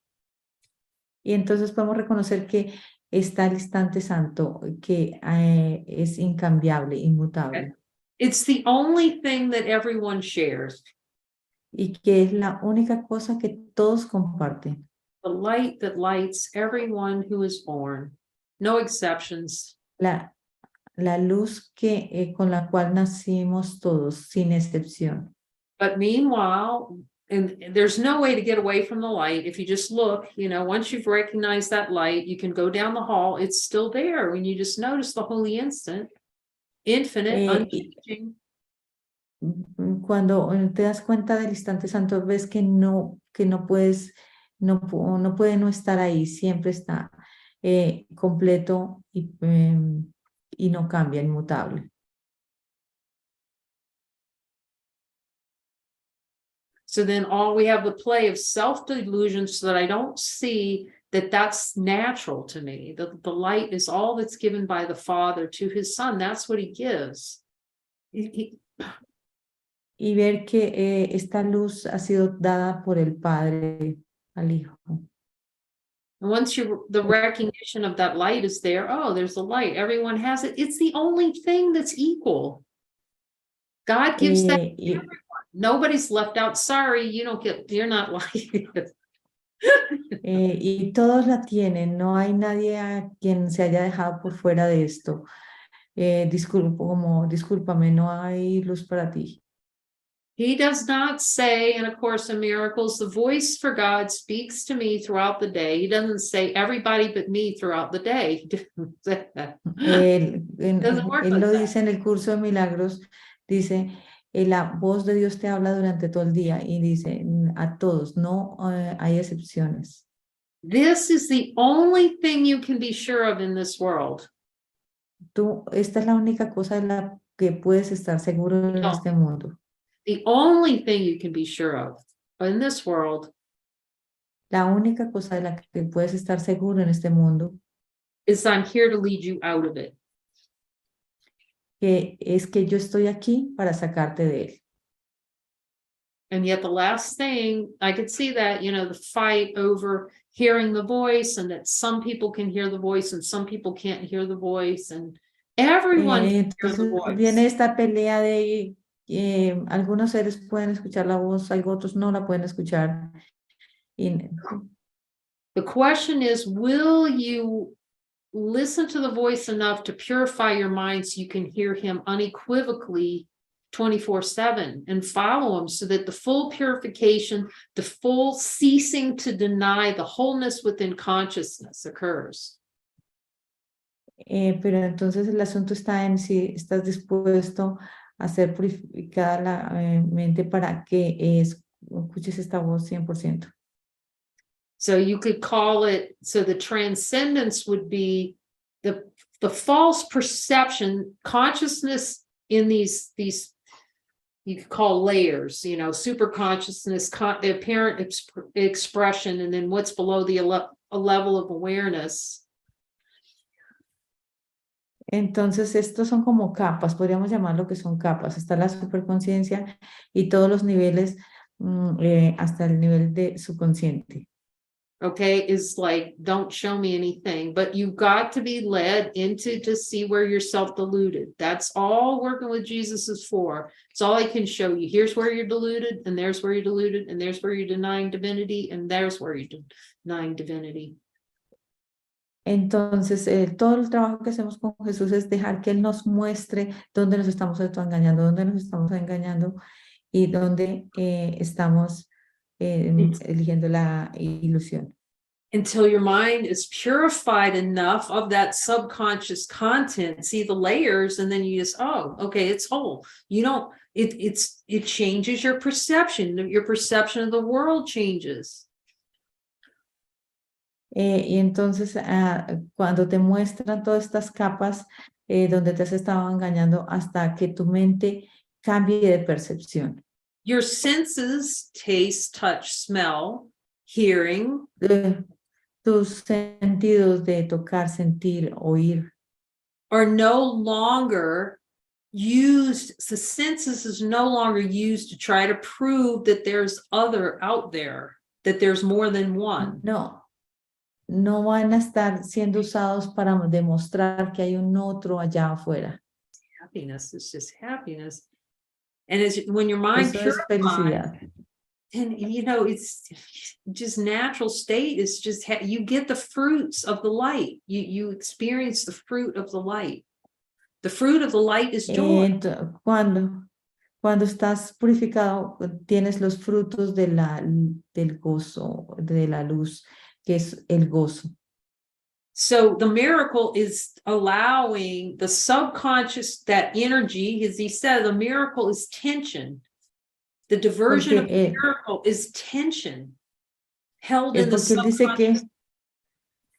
Y entonces podemos reconocer que está el instante santo, que es incambiable, inmutable. It's the only thing that everyone shares. Y que es la única cosa que todos comparten. The light that lights everyone who is born. No exceptions. La luz que con la cual nacimos todos, sin excepción. But meanwhile, and there's no way to get away from the light. If you just look, once you've recognized that light, you can go down the hall. It's still there when you just notice the holy instant, infinite, unchanging. Cuando te das cuenta del instante santo, ves que no puedes, no puede no estar ahí, siempre está completo y no cambia, inmutable. So then we have the play of self-delusion so that I don't see that that's natural to me. The light is all that's given by the Father to his Son. That's what he gives. y ver que esta luz ha sido dada por el Padre al Hijo. And once the recognition of that light is there, oh, there's a light. Everyone has it. It's the only thing that's equal. God gives that to Y, everyone. Nobody's left out. Sorry, you're not like it. y todos la tienen, no hay nadie a quien se haya dejado por fuera de esto. Discúlpame, no hay luz para ti. He does not say in A Course in Miracles, the voice for God speaks to me throughout the day. He doesn't say everybody but me throughout the day. Doesn't work Él like lo that. dice en el curso de milagros, dice, la voz de Dios te habla durante todo el día y dice a todos, no hay excepciones. This is the only thing you can be sure of in this world. Esta es la única cosa de la que puedes estar seguro en No. este mundo. The only thing you can be sure of in this world La única cosa de la que puedes estar seguro en este mundo is I'm here to lead you out of it. que es que yo estoy aquí para sacarte de él. And yet the last thing, I could see that, the fight over hearing the voice, and that some people can hear the voice and some people can't hear the voice, and everyone can hear the Entonces viene voice. esta pelea de algunos seres pueden escuchar la voz, otros no la pueden escuchar. Y, The question is, will you listen to the voice enough to purify your mind so you can hear him unequivocally 24/7 and follow him, so that the full purification, the full ceasing to deny the wholeness within consciousness occurs? pero entonces el asunto está en si estás dispuesto a ser purificada la mente para que escuches esta voz 100%. So you could call it, so the transcendence would be the false perception, consciousness in these you could call layers, super consciousness, the apparent expression, and then what's below a level of awareness. Entonces, estos son como capas, podríamos llamarlo que son capas. Está la superconciencia y todos los niveles hasta el nivel de subconsciente. Okay, is like, don't show me anything, but you've got to be led into to see where you're self-deluded. That's all working with Jesus is for. It's all I can show you. Here's where you're deluded, and there's where you're deluded, and there's where you're denying divinity, and there's where you're denying divinity. Entonces, todo el trabajo que hacemos con Jesús es dejar que Él nos muestre dónde nos estamos engañando y dónde estamos eligiendo la ilusión. Until your mind is purified enough of that subconscious content, see the layers, and then you just, oh, okay, it's whole. You don't, it changes your perception of the world changes. Y entonces, cuando te muestran todas estas capas donde te has estado engañando hasta que tu mente cambie de percepción. Your senses, taste, touch, smell, hearing, tus sentidos de tocar, sentir, oír, are no longer used, the senses is no longer used to try to prove that there's other out there, that there's more than one. No van a estar siendo usados para demostrar que hay un otro allá afuera. Happiness is just happiness. And when your mind Eso es felicidad. and it's just natural state is just you get the fruits of the light. You experience the fruit of the light. The fruit of the light is joy. Cuando estás purificado, tienes los frutos del gozo, de la luz, que es el gozo. So the miracle is allowing the subconscious, that energy, as he said, the miracle is tension. The diversion of the miracle is tension held in the subconscious.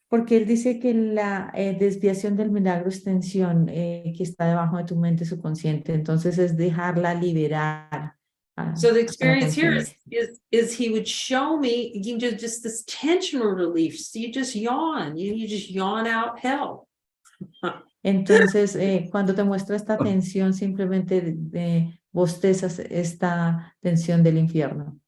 Porque él dice que la desviación del milagro es tensión que está debajo de tu mente subconsciente. Entonces es dejarla liberar. So the experience here is he would show me just this tension relief. So you just yawn. You just yawn out hell. Entonces, cuando te muestra esta tensión, simplemente bostezas esta tensión del infierno.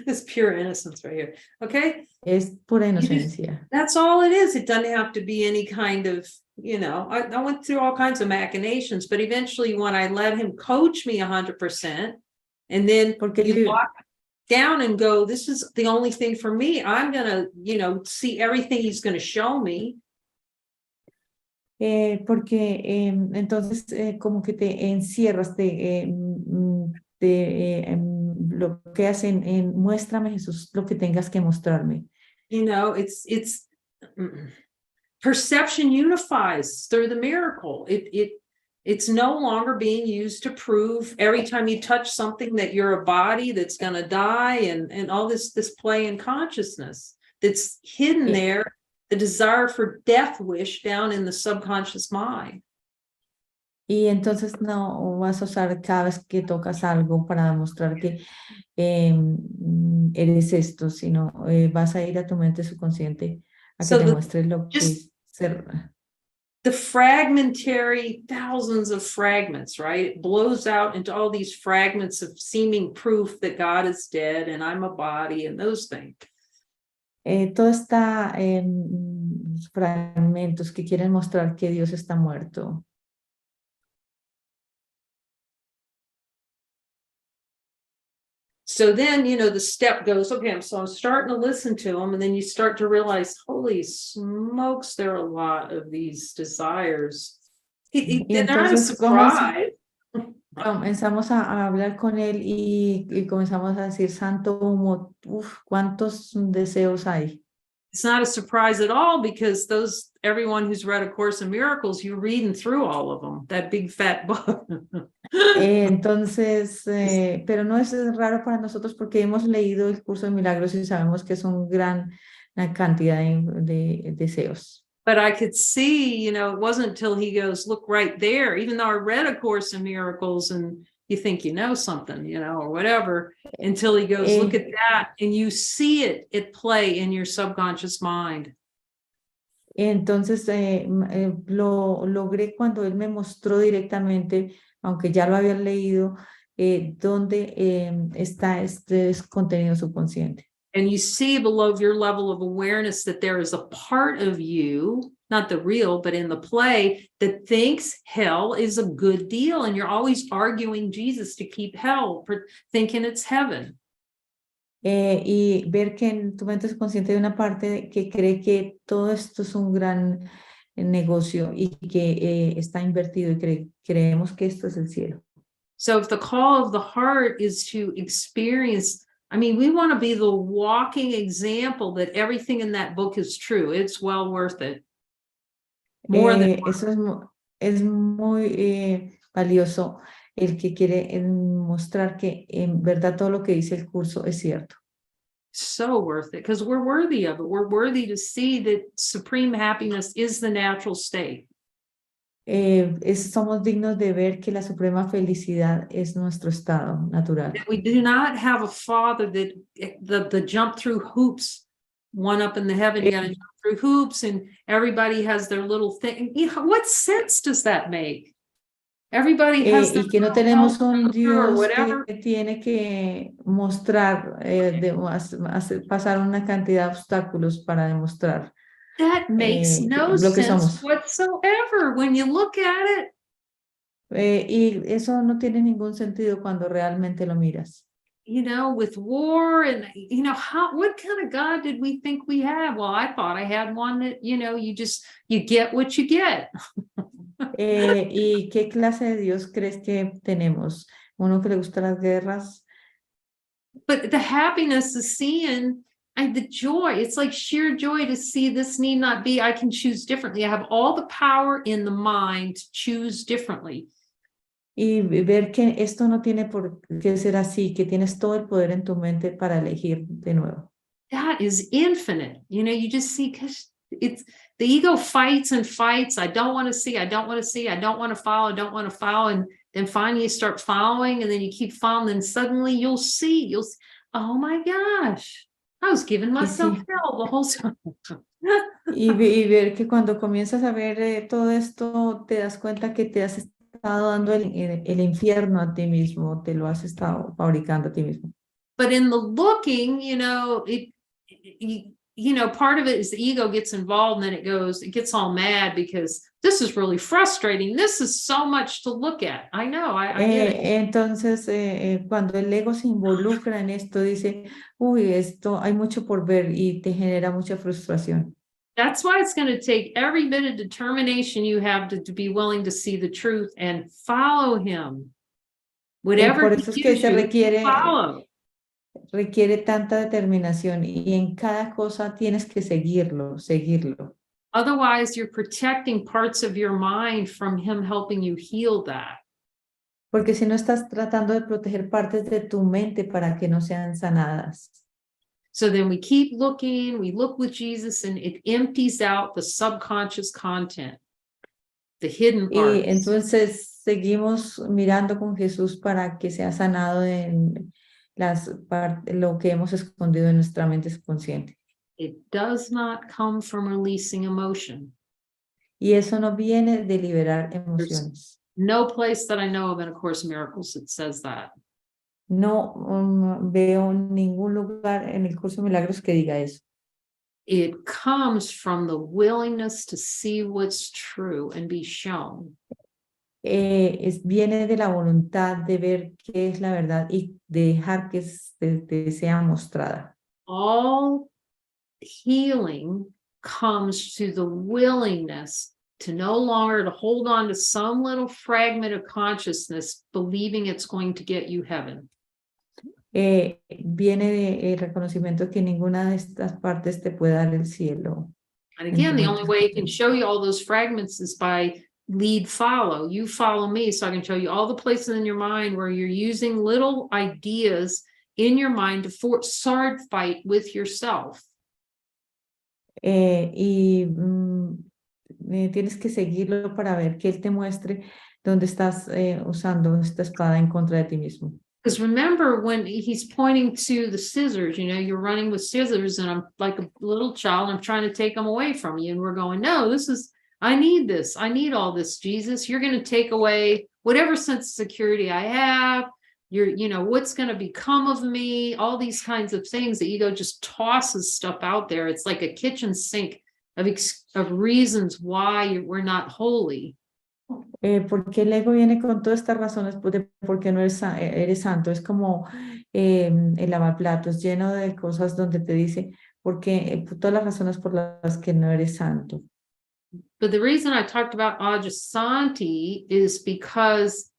It's pure innocence right here. Okay. Es pura You just- inocencia. That's all it is. It doesn't have to be any kind of, I went through all kinds of machinations, but eventually when I let him coach me 100%, and then Porque you li- lock down and go, this is the only thing for me. I'm gonna, see everything he's gonna show me. Porque entonces como que te encierras, te bloqueas en muéstrame Jesús lo que tengas que mostrarme. It's perception unifies through the miracle. It's no longer being used to prove every time you touch something that you're a body that's going to die, and all this play in consciousness that's hidden there, the desire for death wish down in the subconscious mind. Y entonces no vas a usar cada vez que tocas algo para demostrar que eres esto, sino vas a ir a tu mente subconsciente a que te muestre lo que es ser. The fragmentary, thousands of fragments, right? It blows out into all these fragments of seeming proof that God is dead and I'm a body and those things. Todo está en fragmentos que quieren mostrar que Dios está muerto. So then, the step goes, okay, so I'm starting to listen to him, and then you start to realize, holy smokes, there are a lot of these desires. They're not a surprise. Comenzamos a hablar con él y comenzamos a decir, santo humo, cuántos deseos hay. It's not a surprise at all, because everyone who's read A Course in Miracles, you're reading through all of them, that big fat book. Entonces, pero no es raro para nosotros porque hemos leído el curso de milagros y sabemos que es una gran cantidad de deseos. But I could see, it wasn't until he goes, look right there, even though I read A Course in Miracles and you think you know something, or whatever, until he goes, look at that, and you see it at play in your subconscious mind. Entonces, lo logré cuando él me mostró directamente, aunque ya lo había leído, dónde está este contenido subconsciente. And you see below your level of awareness that there is a part of you, not the real, but in the play, that thinks hell is a good deal. And you're always arguing Jesus to keep hell, thinking it's heaven. Y ver que en tu mente subconsciente hay una parte que cree que todo esto es un gran negocio y que está invertido y creemos que esto es el cielo. So if the call of the heart is to experience, we want to be the walking example that everything in that book is true. It's well worth it. More than eso es muy valioso, el que quiere mostrar que en verdad todo lo que dice el curso es cierto. So worth it, because we're worthy of it. We're worthy to see that supreme happiness is the natural state. Somos dignos de ver que la suprema felicidad es nuestro estado natural. That we do not have a father that the jump through hoops, one up in the heaven, you got to jump through hoops, and everybody has their little thing. What sense does that make? Everybody has y que no tenemos un Dios que tiene que mostrar, pasar una cantidad de obstáculos para demostrar. That makes no sense whatsoever when you look at it. Y eso no tiene ningún sentido cuando realmente lo miras. With war and, what kind of God did we think we had? Well, I thought I had one that, you get what you get. ¿Y qué clase de Dios crees que tenemos? ¿Uno que le gusta las guerras? But the happiness is seeing, and the joy, it's like sheer joy to see this need not be, I can choose differently. I have all the power in the mind to choose differently. Y ver que esto no tiene por qué ser así, que tienes todo el poder en tu mente para elegir de nuevo. That is infinite. You just see, because it's the ego fights and fights. I don't want to see, I don't want to see, I don't want to follow, I don't want to follow. And then finally you start following, and then you keep following, and suddenly you'll see, oh my gosh, I was giving myself hell the whole time. Y ver que cuando comienzas a ver todo esto, te das cuenta que te has estado estado dando el infierno a ti mismo, te lo has estado fabricando a ti mismo. But in the looking, part of it is the ego gets involved and then it gets all mad because this is really frustrating. This is so much to look at. I know, I get it. Entonces, cuando el ego se involucra en esto, dice, uy, esto hay mucho por ver y te genera mucha frustración. That's why it's going to take every bit of determination you have to be willing to see the truth and follow him. Whatever Por he eso es que gives se you, follow. requiere tanta determinación y en cada cosa tienes que seguirlo. Otherwise, you're protecting parts of your mind from him helping you heal that. Porque si no estás tratando de proteger partes de tu mente para que no sean sanadas. So then we keep looking, we look with Jesus, and it empties out the subconscious content, the hidden Y parts. entonces seguimos mirando con Jesús para que sea sanado en lo que hemos escondido en nuestra mente subconsciente. It does not come from releasing emotion. Y eso no viene de liberar emociones. No place that I know of in A Course in Miracles that says that. No veo ningún lugar en el curso de milagros que diga eso. It comes from the willingness to see what's true and be shown. Viene de la voluntad de ver qué es la verdad y dejar que te sea mostrada. All healing comes to the willingness to no longer to hold on to some little fragment of consciousness, believing it's going to get you heaven. Viene del reconocimiento que ninguna de estas partes te puede dar el cielo. And again, the only way it can show you all those fragments is by lead follow. You follow me, so I can show you all the places in your mind where you're using little ideas in your mind to sword fight with yourself. Tienes que seguirlo para ver que él te muestre dónde estás usando esta espada en contra de ti mismo. Because remember when he's pointing to the scissors, you're running with scissors and I'm like a little child, I'm trying to take them away from you. And we're going, no, I need this. I need all this, Jesus. You're going to take away whatever sense of security I have. What's going to become of me? All these kinds of things. The ego just tosses stuff out there. It's like a kitchen sink of reasons why we're not holy. Porque el ego viene con todas estas razones de por qué no eres santo. Es como el lavaplatos lleno de cosas donde te dice todas las razones por las que no eres santo. But the reason I talked about Ajasanti is because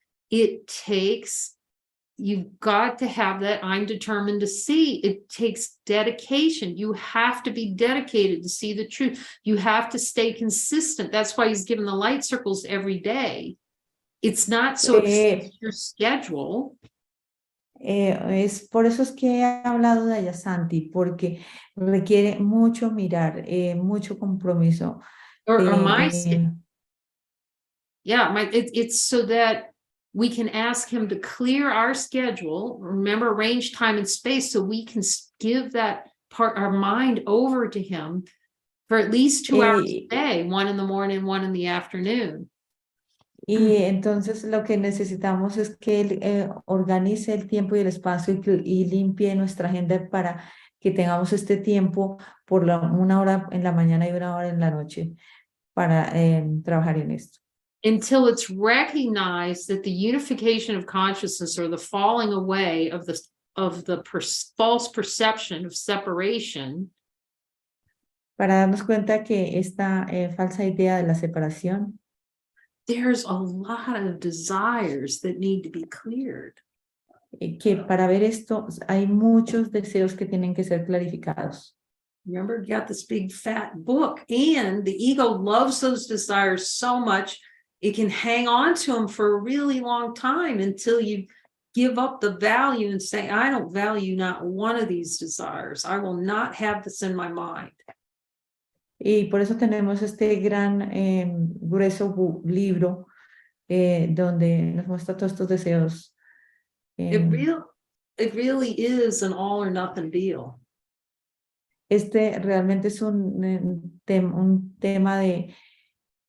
you've got to have that I'm determined to see. It takes dedication. You have to be dedicated to see the truth. You have to stay consistent. That's why he's given the light circles every day. It's not so it's your schedule. Es por eso es que he hablado de Ayasanti, porque requiere mucho mirar, mucho compromiso. Or it's so that we can ask him to clear our schedule, remember, arrange time and space, so we can give that part, our mind, over to him for at least 2 hours a day, 1 in the morning, 1 in the afternoon. Y entonces lo que necesitamos es que él organice el tiempo y el espacio y limpie nuestra agenda para que tengamos este tiempo por 1 hora en la mañana y 1 hora en la noche para trabajar en esto. Until it's recognized that the unification of consciousness, or the falling away of the false perception of separation, para darnos cuenta que esta falsa idea de la separación, there's a lot of desires that need to be cleared. Que para ver esto hay muchos deseos que tienen que ser clarificados. Remember, you got this big fat book, and the ego loves those desires so much it can hang on to them for a really long time until you give up the value and say, I don't value not one of these desires. I will not have this in my mind. Y por eso tenemos este gran, grueso libro donde nos muestra todos estos deseos. It really is an all or nothing deal. Este realmente es un tema de,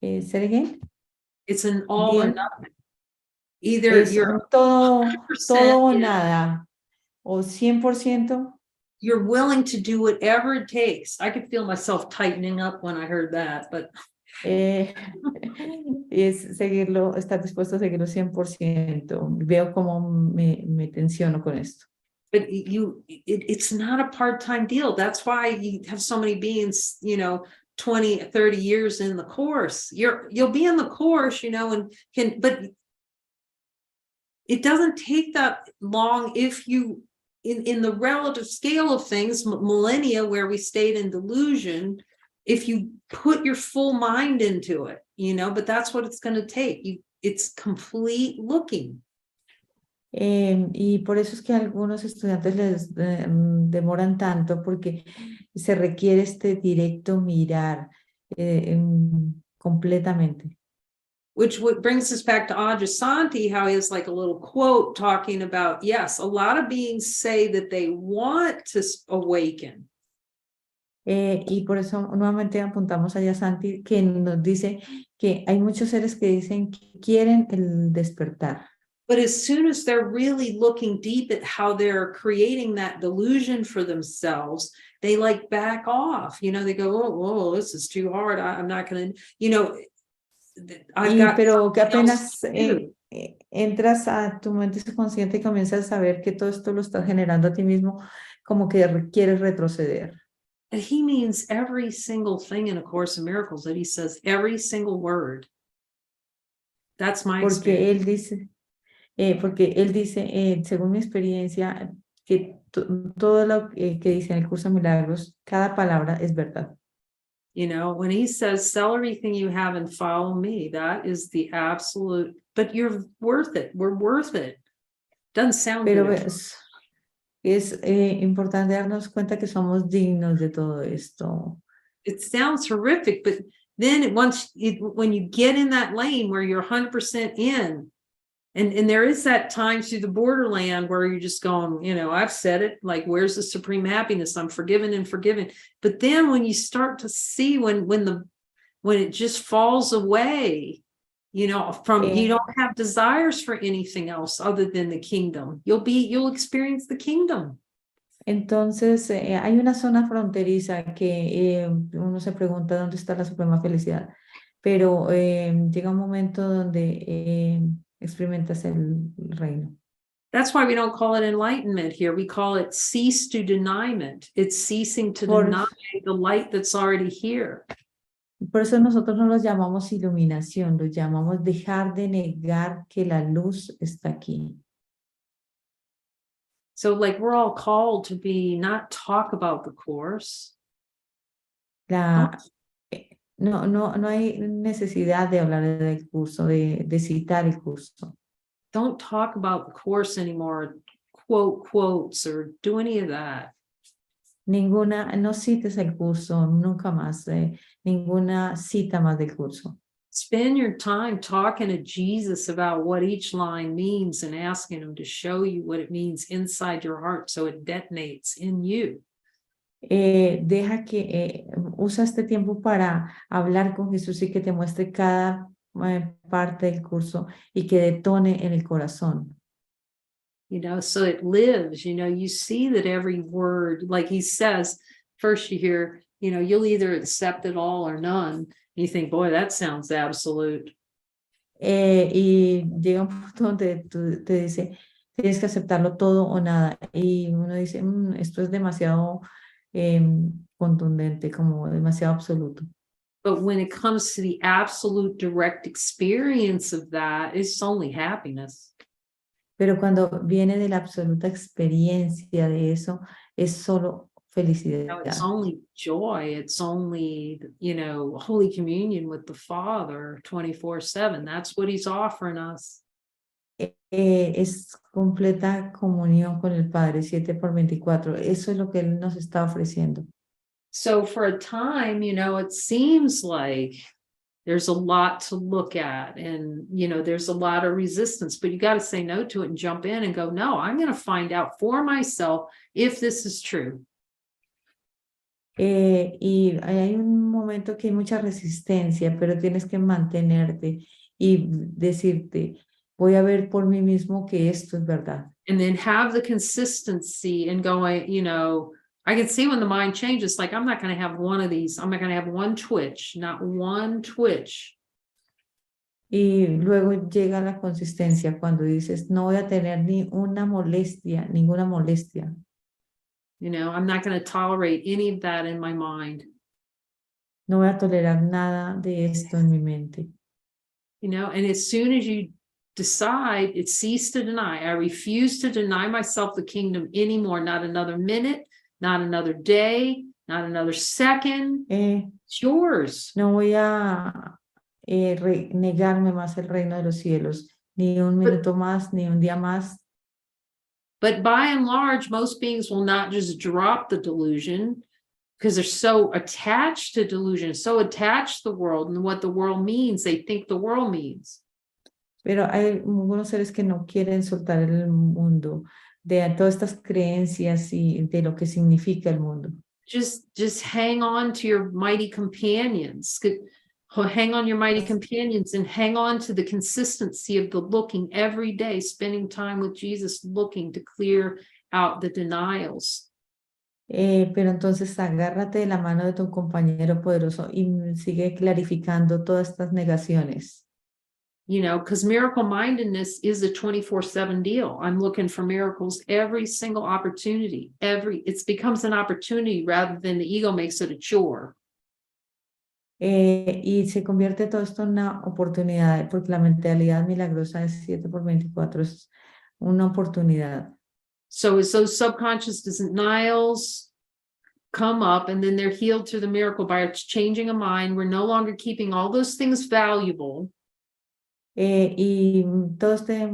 ¿say again? It's an all or nothing. Either Es you're un todo 100% o in, nada, o 100%. you're willing to do whatever it takes. I could feel myself tightening up when I heard that, but Eh, es seguirlo, estar dispuesto a seguirlo 100%. Veo cómo me tensiono con esto. it's not a part-time deal. That's why you have so many beings, 20, 30 years in the course. You'll be in the course, but it doesn't take that long if you, in the relative scale of things, millennia where we stayed in delusion, if you put your full mind into it, but that's what it's going to take. It's complete looking. Y por eso es que a algunos estudiantes les demoran tanto, porque se requiere este directo mirar completamente. Which brings us back to Ajasanti, how he has like a little quote talking about, yes, a lot of beings say that they want to awaken. Y por eso nuevamente apuntamos a Yasanti, que nos dice que hay muchos seres que dicen que quieren el despertar. But as soon as they're really looking deep at how they're creating that delusion for themselves, they like back off. They go, oh, this is too hard. I'm not going to, Pero que apenas entras a tu mente subconsciente y comienzas a saber que todo esto lo estás generando a ti mismo, como que quieres retroceder. And he means every single thing in A Course in Miracles that he says, every single word. That's my experience. Porque él dice, según mi experiencia, que todo lo que dice en el curso de milagros, cada palabra es verdad. When he says, sell everything you have and follow me, that is the absolute, but you're worth it. We're worth it. Doesn't sound Pero good. es importante darnos cuenta que somos dignos de todo esto. It sounds horrific, but then when you get in that lane where you're 100% in, and there is that time through the borderland where you're just going, I've said it, like, where's the supreme happiness? I'm forgiven and forgiven. But then when you start to see when it just falls away, you don't have desires for anything else other than the kingdom. You'll experience the kingdom. Entonces, hay una zona fronteriza que uno se pregunta dónde está la suprema felicidad, pero llega un momento donde experimentas el reino. That's why we don't call it enlightenment here. We call it cease to denyment. It's ceasing to deny the light that's already here. Por eso nosotros no los llamamos iluminación, los llamamos dejar de negar que la luz está aquí. So like we're all called to not talk about the course. No hay necesidad de hablar del curso, de citar el curso. Don't talk about the course anymore, quote quotes or do any of that. No cites el curso, nunca más, ninguna cita más del curso. Spend your time talking to Jesus about what each line means and asking him to show you what it means inside your heart so it detonates in you. Usa este tiempo para hablar con Jesús y que te muestre cada parte del curso y que detone en el corazón. So it lives, you see that every word, like he says, first you hear, you'll either accept it all or none. And you think, boy, that sounds absolute. Y llega un punto donde te dice, tienes que aceptarlo todo o nada. Y uno dice, esto es demasiado contundente, como demasiado absoluto. But when it comes to the absolute direct experience of that, it's only happiness. Pero cuando viene de la absoluta experiencia de eso, es solo felicidad. It's only joy. It's only, Holy Communion with the Father 24/7. That's what he's offering us. Es completa comunión con el Padre 7/24. Eso es lo que Él nos está ofreciendo. So for a time, it seems like there's a lot to look at and, there's a lot of resistance, but you got to say no to it and jump in and go, no, I'm going to find out for myself if this is true. Y hay un momento que hay mucha resistencia, pero tienes que mantenerte y decirte, voy a ver por mí mismo que esto es verdad. And then have the consistency and going, I can see when the mind changes, like, I'm not going to have one of these. I'm not going to have one twitch, not one twitch. Y luego llega la consistencia cuando dices, no voy a tener ni una molestia, ninguna molestia. I'm not going to tolerate any of that in my mind. No voy a tolerar nada de esto en mi mente. And as soon as you decide, it cease to deny. I refuse to deny myself the kingdom anymore. Not another minute, not another day, not another second. It's yours. No voy a negarme más el reino de los cielos, ni un minuto más, ni un día más. But by and large, most beings will not just drop the delusion because they're so attached to delusion, so attached to the world and what the world means. They think the world means. Pero hay algunos seres que no quieren soltar el mundo, de todas estas creencias y de lo que significa el mundo. Just hang on to your mighty companions. Hang on your mighty companions and hang on to the consistency of the looking every day, spending time with Jesus, looking to clear out the denials. Pero entonces agárrate de la mano de tu compañero poderoso y sigue clarificando todas estas negaciones. Because miracle mindedness is a 24/7 deal. I'm looking for miracles every single opportunity. It becomes an opportunity rather than the ego makes it a chore. Y se convierte todo esto en una oportunidad, porque la mentalidad milagrosa es 7x24, es una oportunidad. So as those subconscious denials come up and then they're healed through the miracle by changing a mind, we're no longer keeping all those things valuable. Y todo este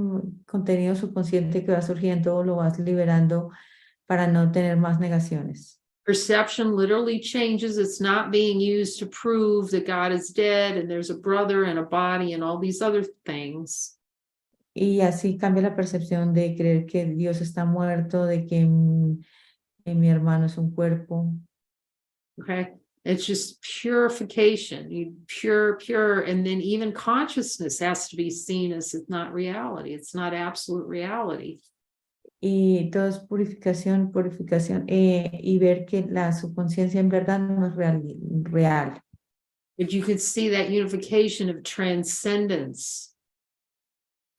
contenido subconsciente que va surgiendo lo vas liberando para no tener más negaciones. Perception literally changes. It's not being used to prove that God is dead and there's a brother and a body and all these other things. Y así cambia la percepción de creer que Dios está muerto, de que mi hermano es un cuerpo. Okay. It's just purification, pure, and then even consciousness has to be seen as it's not reality. It's not absolute reality. Y todo es purificación, y ver que la subconsciencia en verdad no es real. But you could see that unification of transcendence.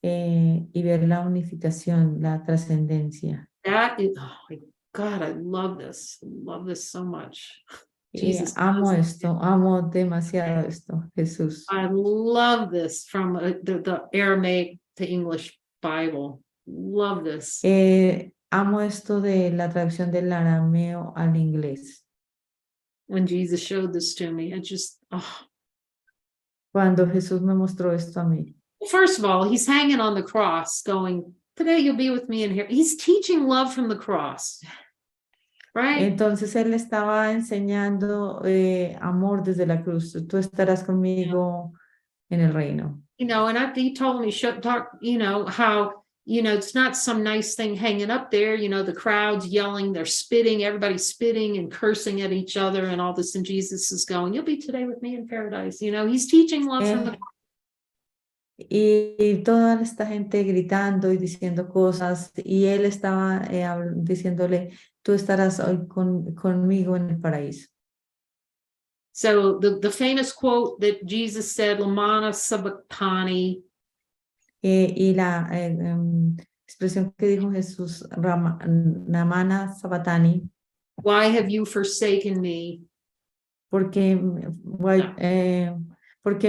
Y ver la unificación, la trascendencia. That is, oh my God, I love this. I love this so much. Jesus, amo esto, amo demasiado esto, Jesús. I love this from the Aramaic to English Bible. Love this. Amo esto de la traducción del arameo al inglés. When Jesus showed this to me, Cuando Jesús me mostró esto a mí. Well, first of all, he's hanging on the cross going, today you'll be with me in here. He's teaching love from the cross. Right? Entonces él estaba enseñando amor desde la cruz. Tú estarás conmigo en el reino. And he told me, how, it's not some nice thing hanging up there, the crowd's yelling, they're spitting, everybody's spitting and cursing at each other and all this. And Jesus is going, you'll be today with me in paradise. He's teaching love from the cross. Y toda esta gente gritando y diciendo cosas, y él estaba diciéndole, tú estarás hoy conmigo en el paraíso. So the famous quote that Jesus said, Lamana Sabachthani. Y la expresión que dijo Jesús, Namana Sabatani. Why have you forsaken me? Porque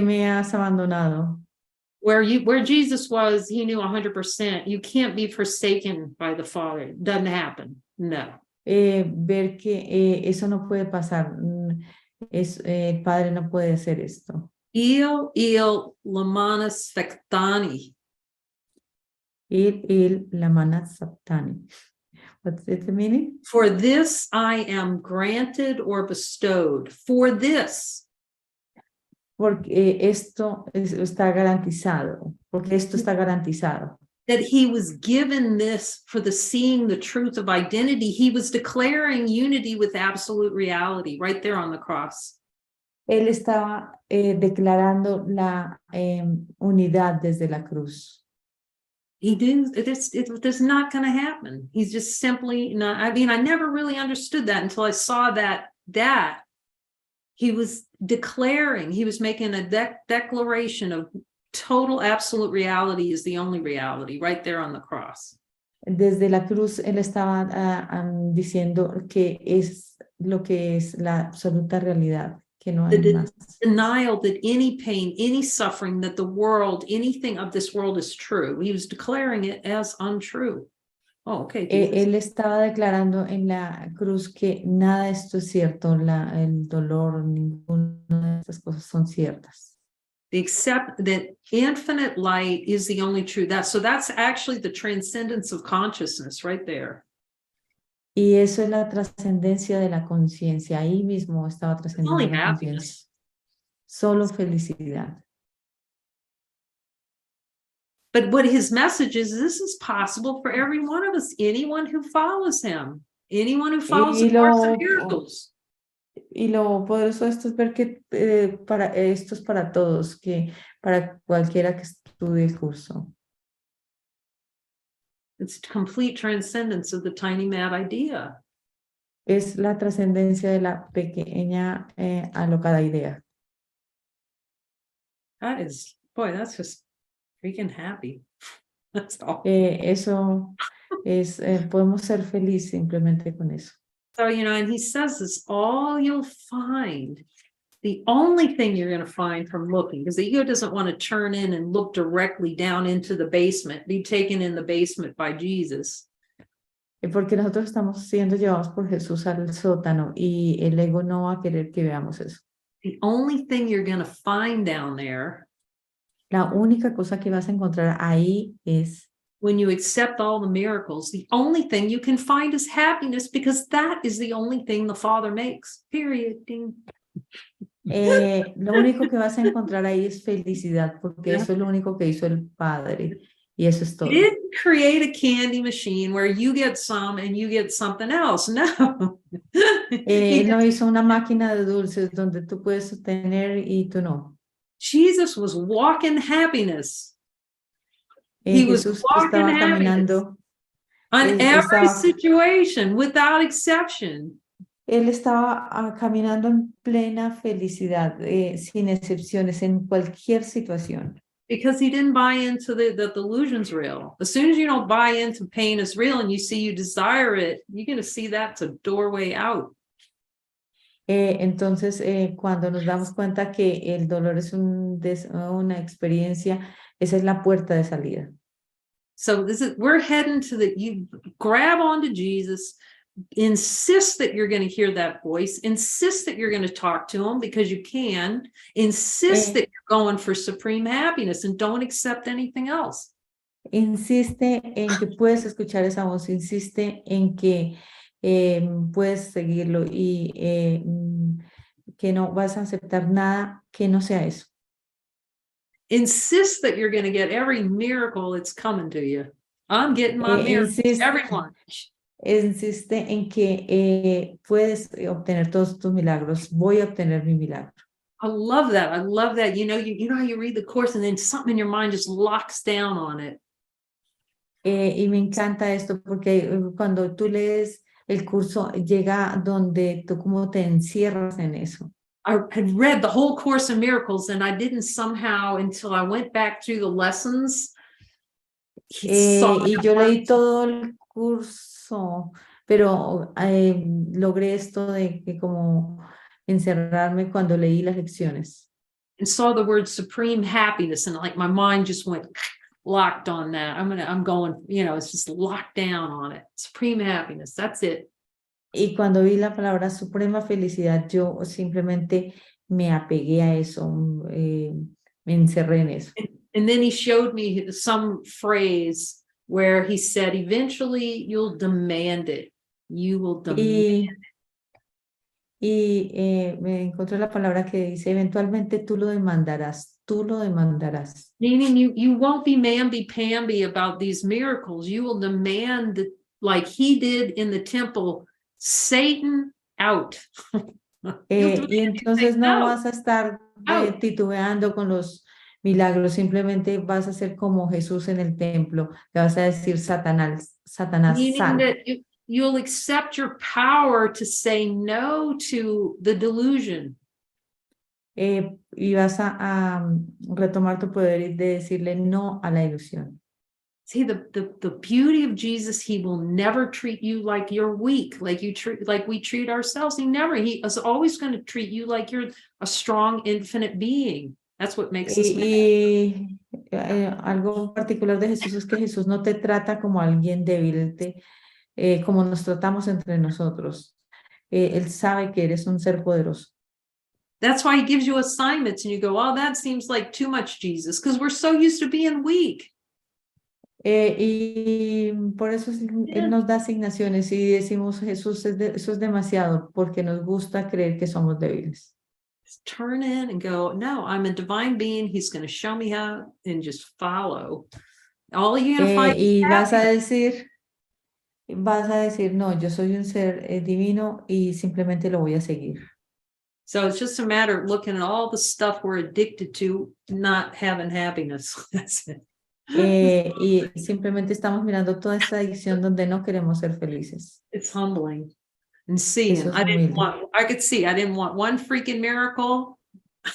me has abandonado. Where Jesus was, he knew 100%. You can't be forsaken by the Father. It doesn't happen. No. Ver que eso no puede pasar. El Padre no puede hacer esto. Il lamana spectani. Il lamana saptani. What's the meaning? For this I am granted or bestowed. For this. Porque esto está garantizado. Porque esto está garantizado. That he was given this for the seeing the truth of identity. He was declaring unity with absolute reality right there on the cross. Él estaba declarando la unidad desde la cruz. It's not going to happen. He's just simply not. I mean, I never really understood that until I saw that he was declaring, he was making a declaration of total absolute reality is the only reality right there on the cross. Desde la cruz, él estaba diciendo que es lo que es la absoluta realidad, que no hay más. Denial that any pain, any suffering, that the world, anything of this world is true. He was declaring it as untrue. Oh, okay. Él estaba declarando en la cruz que nada de esto es cierto, el dolor, ninguna de estas cosas son ciertas. Except that infinite light is the only true. So that's actually the transcendence of consciousness right there. Y eso es la trascendencia de la conciencia. Ahí mismo estaba trascendiendo la conciencia. Solo felicidad. But what his message is, this is possible for every one of us, anyone who follows him, anyone who follows the Course of Miracles. Y lo poderoso de esto es ver que esto es para todos, que para cualquiera que estudie el curso. It's complete transcendence of the tiny mad idea. Es la trascendencia de la pequeña alocada idea. That's just freaking happy. That's all. Eso es, podemos ser felices simplemente con eso. So, and he says this, all you'll find, the only thing you're going to find from looking, because the ego doesn't want to turn in and look directly down into the basement, be taken in the basement by Jesus. Porque nosotros estamos siendo llevados por Jesús al sótano y el ego no va a querer que veamos eso. The only thing you're going to find down there, la única cosa que vas a encontrar ahí es, when you accept all the miracles, the only thing you can find is happiness, because that is the only thing the Father makes. Period. Lo único que vas a encontrar ahí es felicidad, porque eso es lo único que hizo el Padre, y eso es todo. He didn't create a candy machine where you get some and you get something else. No. Él no hizo una máquina de dulces donde tú puedes obtener y tú no. Jesus was walking happiness. He was walking happiness on every situation without exception. Él estaba caminando en plena felicidad, sin excepciones, en cualquier situación. Because he didn't buy into the delusion's real. As soon as you don't buy into pain is real and you see you desire it, you're going to see that's a doorway out. Entonces, cuando nos damos cuenta que el dolor es una experiencia, esa es la puerta de salida. So we're heading you grab onto Jesus, insist that you're going to hear that voice, insist that you're going to talk to him because you can, insist that you're going for supreme happiness and don't accept anything else. Insiste en que puedes escuchar esa voz, insiste en que puedes seguirlo y que no vas a aceptar nada que no sea eso. Insist that you're going to get every miracle that's coming to you. I'm getting my miracles, everyone. Insiste en que puedes obtener todos tus milagros. Voy a obtener mi milagro. I love that. I love that. You know how you read the course and then something in your mind just locks down on it. Y me encanta esto porque cuando tú lees el curso llega donde tú como te encierras en eso. I had read the whole Course in Miracles and I didn't somehow, until I went back through the lessons. Y yo leí todo el curso, pero logré esto de que como encerrarme cuando leí las lecciones. And saw the word supreme happiness and like my mind just went locked on that. I'm going, it's just locked down on it. Supreme happiness, that's it. Y cuando vi la palabra suprema felicidad, yo simplemente me apegué a eso, me encerré en eso. And then he showed me some phrase where he said, eventually you'll demand it. You will demand it. Me encontré la palabra que dice, eventualmente tú lo demandarás, tú lo demandarás. Meaning you won't be mamby-pamby about these miracles. You will demand, like he did in the temple, Satan out. Y entonces no vas a estar titubeando con los milagros, simplemente vas a ser como Jesús en el templo, le vas a decir Satanás, Satanás, Meaning sal. that you'll accept your power to say no to the delusion. Y vas a retomar tu poder y de decirle no a la ilusión. See, the beauty of Jesus, he will never treat you like you're weak, like we treat ourselves. He is always going to treat you like you're a strong, infinite being. That's what makes us. Algo particular de Jesús es que Jesús no te trata como alguien débil, como nos tratamos entre nosotros. Él sabe que eres un ser poderoso. That's why he gives you assignments and you go, oh, that seems like too much, Jesus, because we're so used to being weak. Y por eso Él nos da asignaciones y decimos, Jesús, eso es demasiado, porque nos gusta creer que somos débiles. Just turn in and go, no, I'm a divine being. He's going to show me how, and just follow. All you're going to find. Y vas a decir, no, yo soy un ser divino y simplemente lo voy a seguir. So it's just a matter of looking at all the stuff we're addicted to, not having happiness. That's it. Y simplemente estamos mirando toda esta adicción donde no queremos ser felices. It's humbling and seeing. Eso es I humilde. didn't want one freaking miracle. I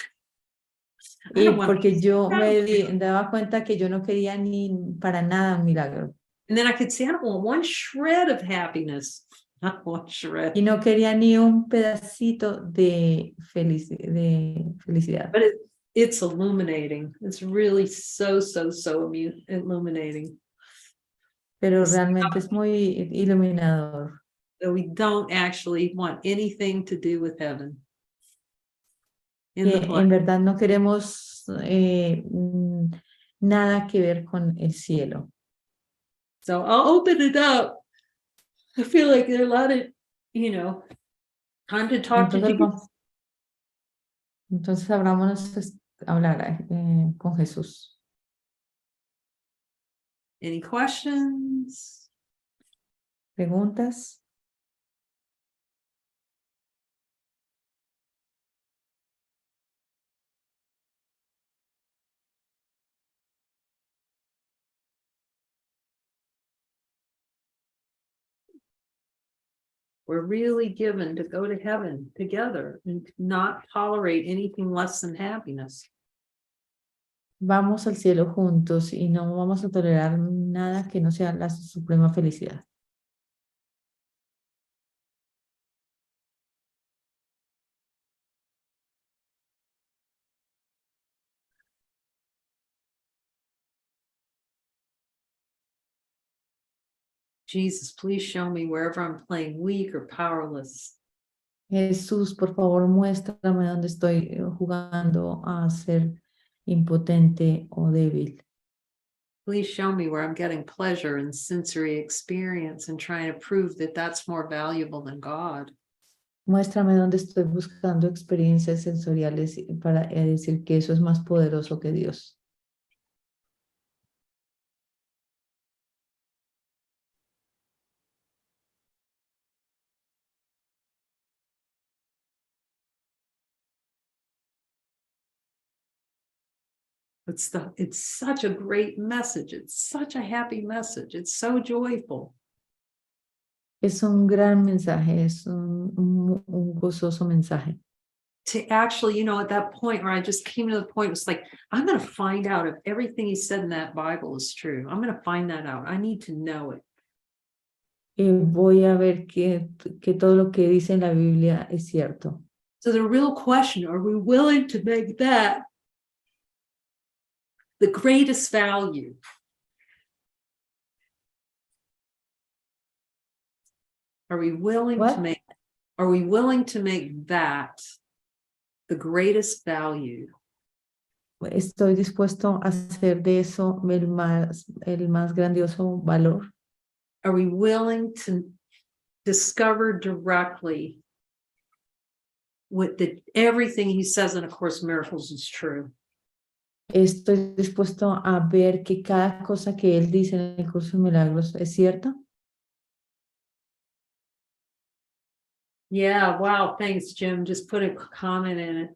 Y don't want. porque yo me daba cuenta que yo no quería ni para nada un milagro. And then I could see, I don't want one shred of happiness. Not one shred. Y no quería ni un pedacito de felicidad. But it's illuminating. It's really so illuminating. Pero realmente es muy iluminador. That we don't actually want anything to do with heaven. En verdad no queremos nada que ver con el cielo. So I'll open it up. I feel like there are a lot of, time to talk to Jesus. Entonces abrámonos a hablar con Jesús. Any questions? ¿Preguntas? We're really given to go to heaven together and not tolerate anything less than happiness. Vamos al cielo juntos y no vamos a tolerar nada que no sea la suprema felicidad. Jesus, please show me wherever I'm playing weak or powerless. Jesús, por favor, muéstrame dónde estoy jugando a ser impotente o débil. Please show me where I'm getting pleasure and sensory experience and trying to prove that that's more valuable than God. Muéstrame dónde estoy buscando experiencias sensoriales para decir que eso es más poderoso que Dios. It's such a great message. It's such a happy message. It's so joyful. Es un gran mensaje, es un gozoso mensaje. To actually, at that point where I just came to the point, it's like, I'm going to find out if everything he said in that Bible is true. I'm going to find that out. I need to know it. Voy a ver que todo lo que dice en la Biblia es cierto. So the real question, are we willing to make that the greatest value? Are we willing to make that the greatest value? Estoy dispuesto a hacer de eso el más grandioso valor. Are we willing to discover directly that everything he says in A Course in Miracles is true? Estoy dispuesto a ver que cada cosa que él dice en el Curso de Milagros es cierta. Yeah, wow, thanks, Jim. Just put a comment in it.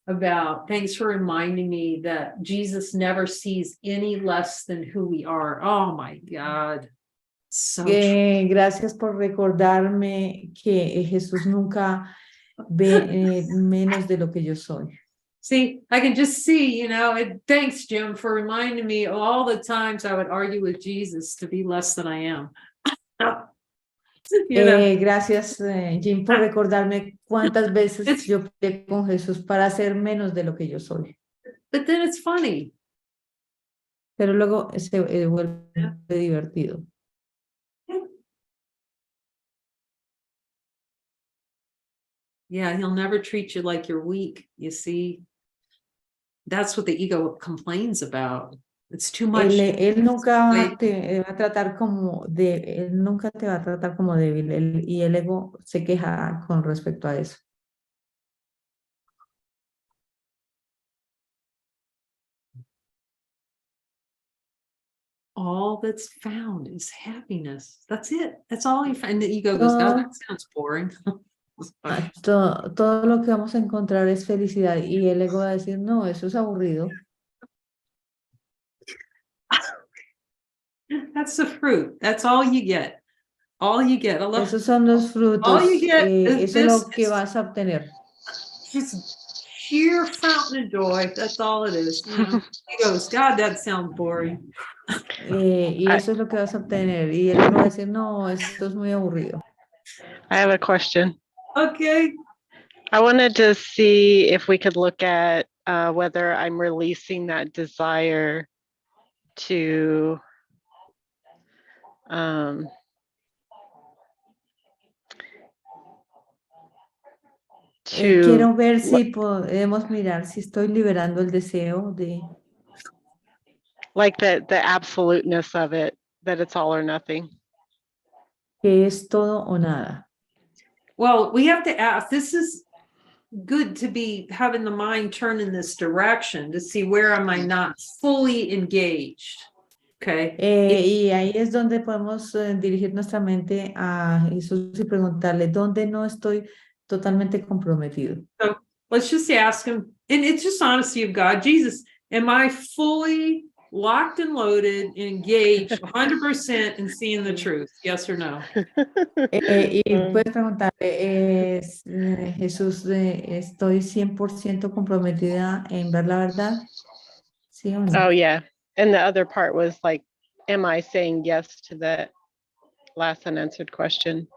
about, thanks for reminding me that Jesus never sees any less than who we are. Oh my God. So true. Gracias por recordarme que Jesús nunca ve menos de lo que yo soy. See, I can just see, thanks, Jim, for reminding me of all the times I would argue with Jesus to be less than I am. Gracias, Jim, por recordarme cuántas veces yo peleé con Jesús para ser menos de lo que yo soy. But then it's funny. Pero luego se vuelve divertido. Yeah, he'll never treat you like you're weak. You see, that's what the ego complains about. It's too much. Él nunca te va a tratar como él nunca te va a tratar como débil, y el ego se queja con respecto a eso. All that's found is happiness. That's it. That's all you find. The ego goes, oh, that sounds boring. Todo lo que vamos a encontrar es felicidad, y el ego va a decir, no, eso es aburrido. That's the fruit. That's all you get. All you get. Esos son los frutos. All you get is eso es lo que vas a obtener. Just sheer fountain of joy. That's all it is. He goes, God, that sounds boring. Y eso es lo que vas a obtener. Y él va a decir, no, esto es muy aburrido. I have a question. Okay. I wanted to see if we could look at whether I'm releasing that desire to quiero ver si podemos mirar si estoy liberando el deseo de like the absoluteness of it, that it's all or nothing. Que es todo o nada. Well, we have to ask, this is good to be having the mind turn in this direction to see where am I not fully engaged. Okay. Y ahí es donde podemos dirigir nuestra mente a Jesús y preguntarle dónde no estoy totalmente comprometido. So let's just ask him, and it's just honesty of God. Jesus, am I fully locked and loaded, engaged 100% in seeing the truth? Yes or no? Y puedes preguntarle, Jesús, ¿estoy 100% comprometida en ver la verdad? ¿Sí o no? Oh, yeah. And the other part was like, am I saying yes to that last unanswered question?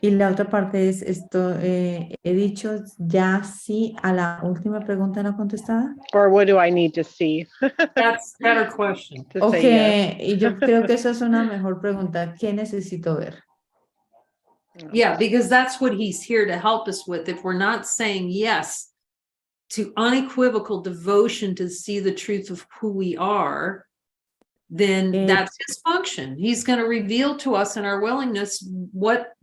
Y la otra parte es esto, he dicho ya sí a la última pregunta no contestada. Or what do I need to see? That's a better question. Okay, y yo creo que esa es una mejor pregunta. ¿Qué necesito ver? Yeah, because that's what he's here to help us with. If we're not saying yes to unequivocal devotion to see the truth of who we are, then that's his function. He's going to reveal to us in our willingness what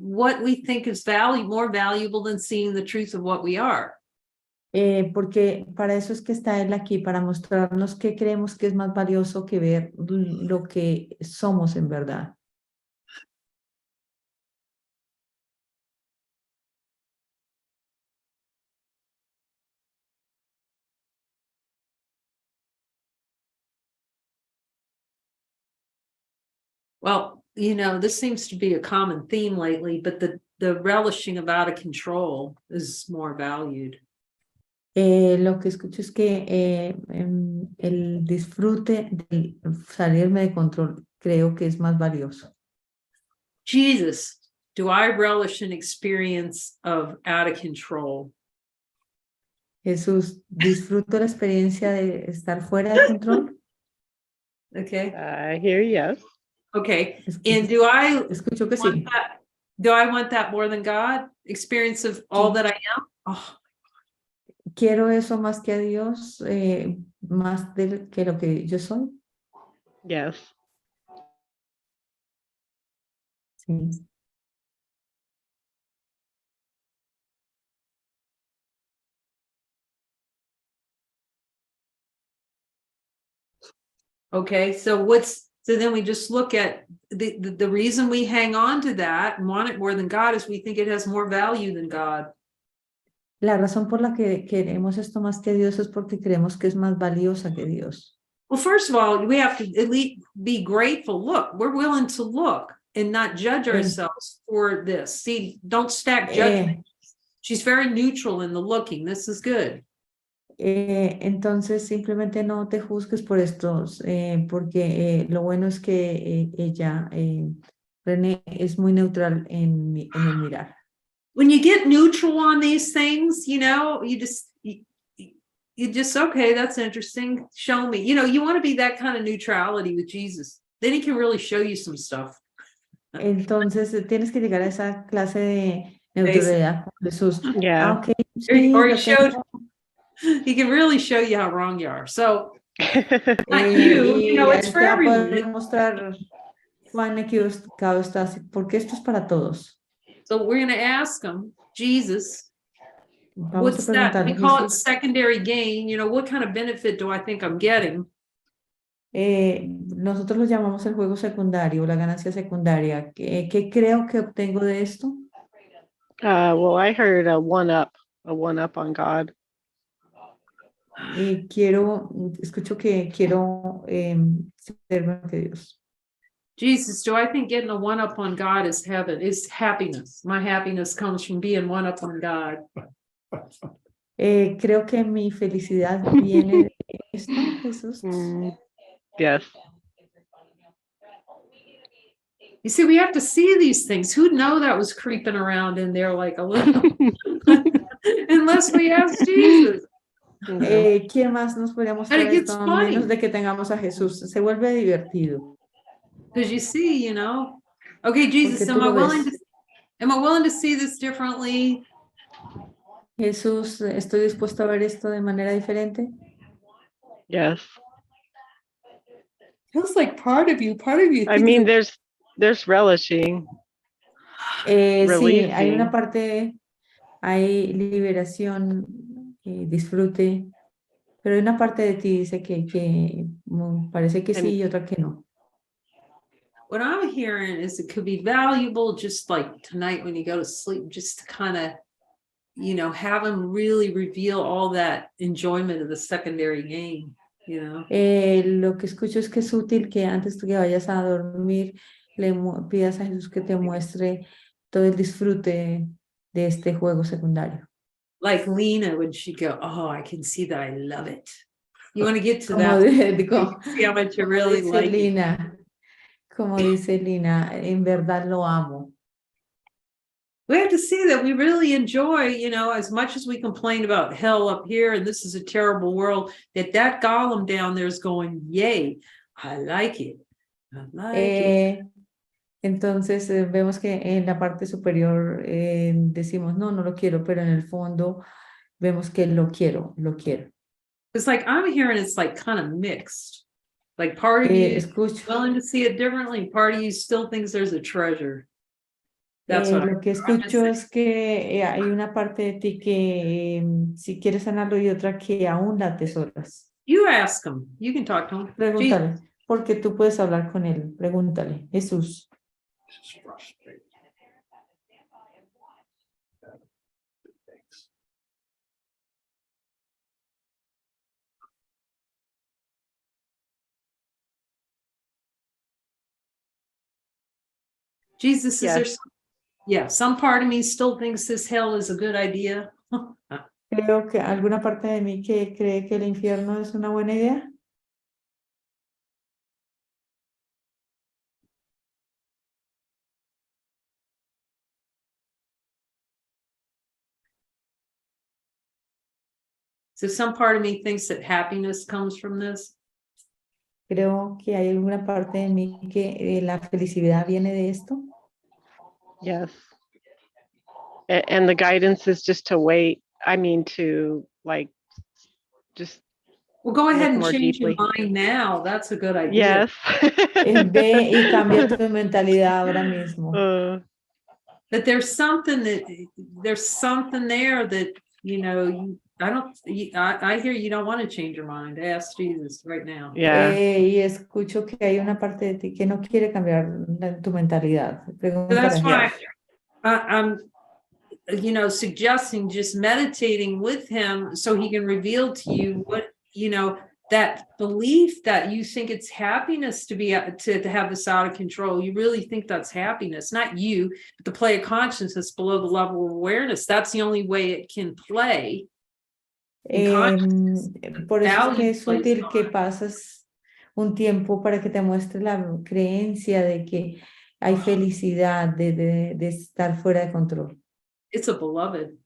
we think is more valuable than seeing the truth of what we are. Porque para eso es que está él aquí, para mostrarnos qué creemos que es más valioso que ver lo que somos en verdad. Well, this seems to be a common theme lately, but the relishing of out of control is more valued. Lo que escucho es que el disfrute de salirme de control creo que es más valioso. Jesus, do I relish an experience of out of control? Jesús, ¿disfruto la experiencia de estar fuera de control? Okay. I hear yes. Okay. And do I escucho que want sí. that? Do I want that more than God? Experience of all that I am? Oh. Quiero eso más que a Dios, más que lo que yo soy. Yes. Sí. Okay, so then we just look at the reason we hang on to that and want it more than God is we think it has more value than God. La razón por la que queremos esto más que Dios es porque creemos que es más valiosa que Dios. Well, first of all, we have to at least be grateful. Look, we're willing to look and not judge ourselves for this. See, don't stack judgment. She's very neutral in the looking. This is good. Entonces simplemente no te juzgues por estos, porque lo bueno es que ella, René, es muy neutral en el mirar. When you get neutral on these things, you know, you just, okay, that's interesting. Show me, you know, you want to be that kind of neutrality with Jesus. Then he can really show you some stuff. Entonces tienes que llegar a esa clase de neutralidad con Jesús. Yeah. Okay, sí, Or he lo showed, tengo. he can really show you how wrong you are. So not you know, it's for te va a poder everyone. mostrar cuán equivocado estás, porque esto es para todos. So we're going to ask him, Jesus, Vamos what's a that? We preguntarle, call it Jesús, secondary gain. You know, what kind of benefit do I think I'm getting? nosotros lo llamamos el juego secundario, la ganancia secundaria. ¿Qué creo que obtengo de esto? Well, I heard a one up on God. Escucho que quiero ser más que Dios. Jesus, do I think getting a one up on God is heaven, is happiness? My happiness comes from being one up on God. Creo que mi felicidad viene de esto, Jesús. Yes. You see, we have to see these things. Who'd know that was creeping around in there like a little, unless we ask Jesus. ¿Quién más nos podría mostrar it gets esto? A funny. menos de que tengamos a Jesús. Se vuelve divertido. Because you see, you know, okay, Jesus, Porque tú lo ves. am I willing to see this differently? Jesús, ¿estoy dispuesto a ver esto de manera diferente? Yes. Feels like part of you I mean, there's relishing. Sí, hay una Releasing. parte, hay liberación, disfrute, pero hay una parte de ti dice que parece que sí y otra que no. What I'm hearing is it could be valuable just like tonight when you go to sleep, just to kind of, you know, have him really reveal all that enjoyment of the secondary gain, you know. Lo que escucho es que es útil que antes que vayas a dormir le pidas a Jesús que te muestre todo el disfrute de este juego secundario. Like Lena when she go, oh, I can see that I love it. You want to get to Como that. See how much you really dice like it. Lina, como dice Lina, en verdad lo amo. We have to see that we really enjoy, you know, as much as we complain about hell up here and this is a terrible world, that golem down there is going, yay, I like it. I like it. Entonces vemos que en la parte superior decimos, no lo quiero, pero en el fondo vemos que lo quiero. It's like, I'm hearing it's like kind of mixed. Like part of you is Escucho. willing to see it differently, part of you still thinks there's a treasure. That's what Lo que escucho es que hay una parte de ti que si quieres sanarlo y otra que aún la atesoras. You ask him. You can talk to him. Pregúntale, porque tú puedes hablar con él. Pregúntale, Jesús. Jesus, is there some part of me still thinks this hell is a good idea. Creo que alguna parte de mí que cree que el infierno es una buena idea. So some part of me thinks that happiness comes from this. Creo que hay alguna parte de mí que la felicidad viene de esto. Yes. And the guidance is just to wait. I mean, to like, just. Well, go ahead and more change deeply. your mind now. That's a good idea. Yes. Ve y cambia tu mentalidad ahora mismo. That there's something there that, you know, I hear you don't want to change your mind. Ask Jesus right now. Yeah. Y escucho que hay una parte de ti que no quiere cambiar tu mentalidad. So that's why suggesting just meditating with him so he can reveal to you what, that belief that you think it's happiness to be to have this out of control. You really think that's happiness, not you, but the play of consciousness below the level of awareness. That's the only way it can play. Por eso es que es Value útil que plays pasas un tiempo para que te muestre la creencia de que hay felicidad, de estar fuera de control. It's a beloved.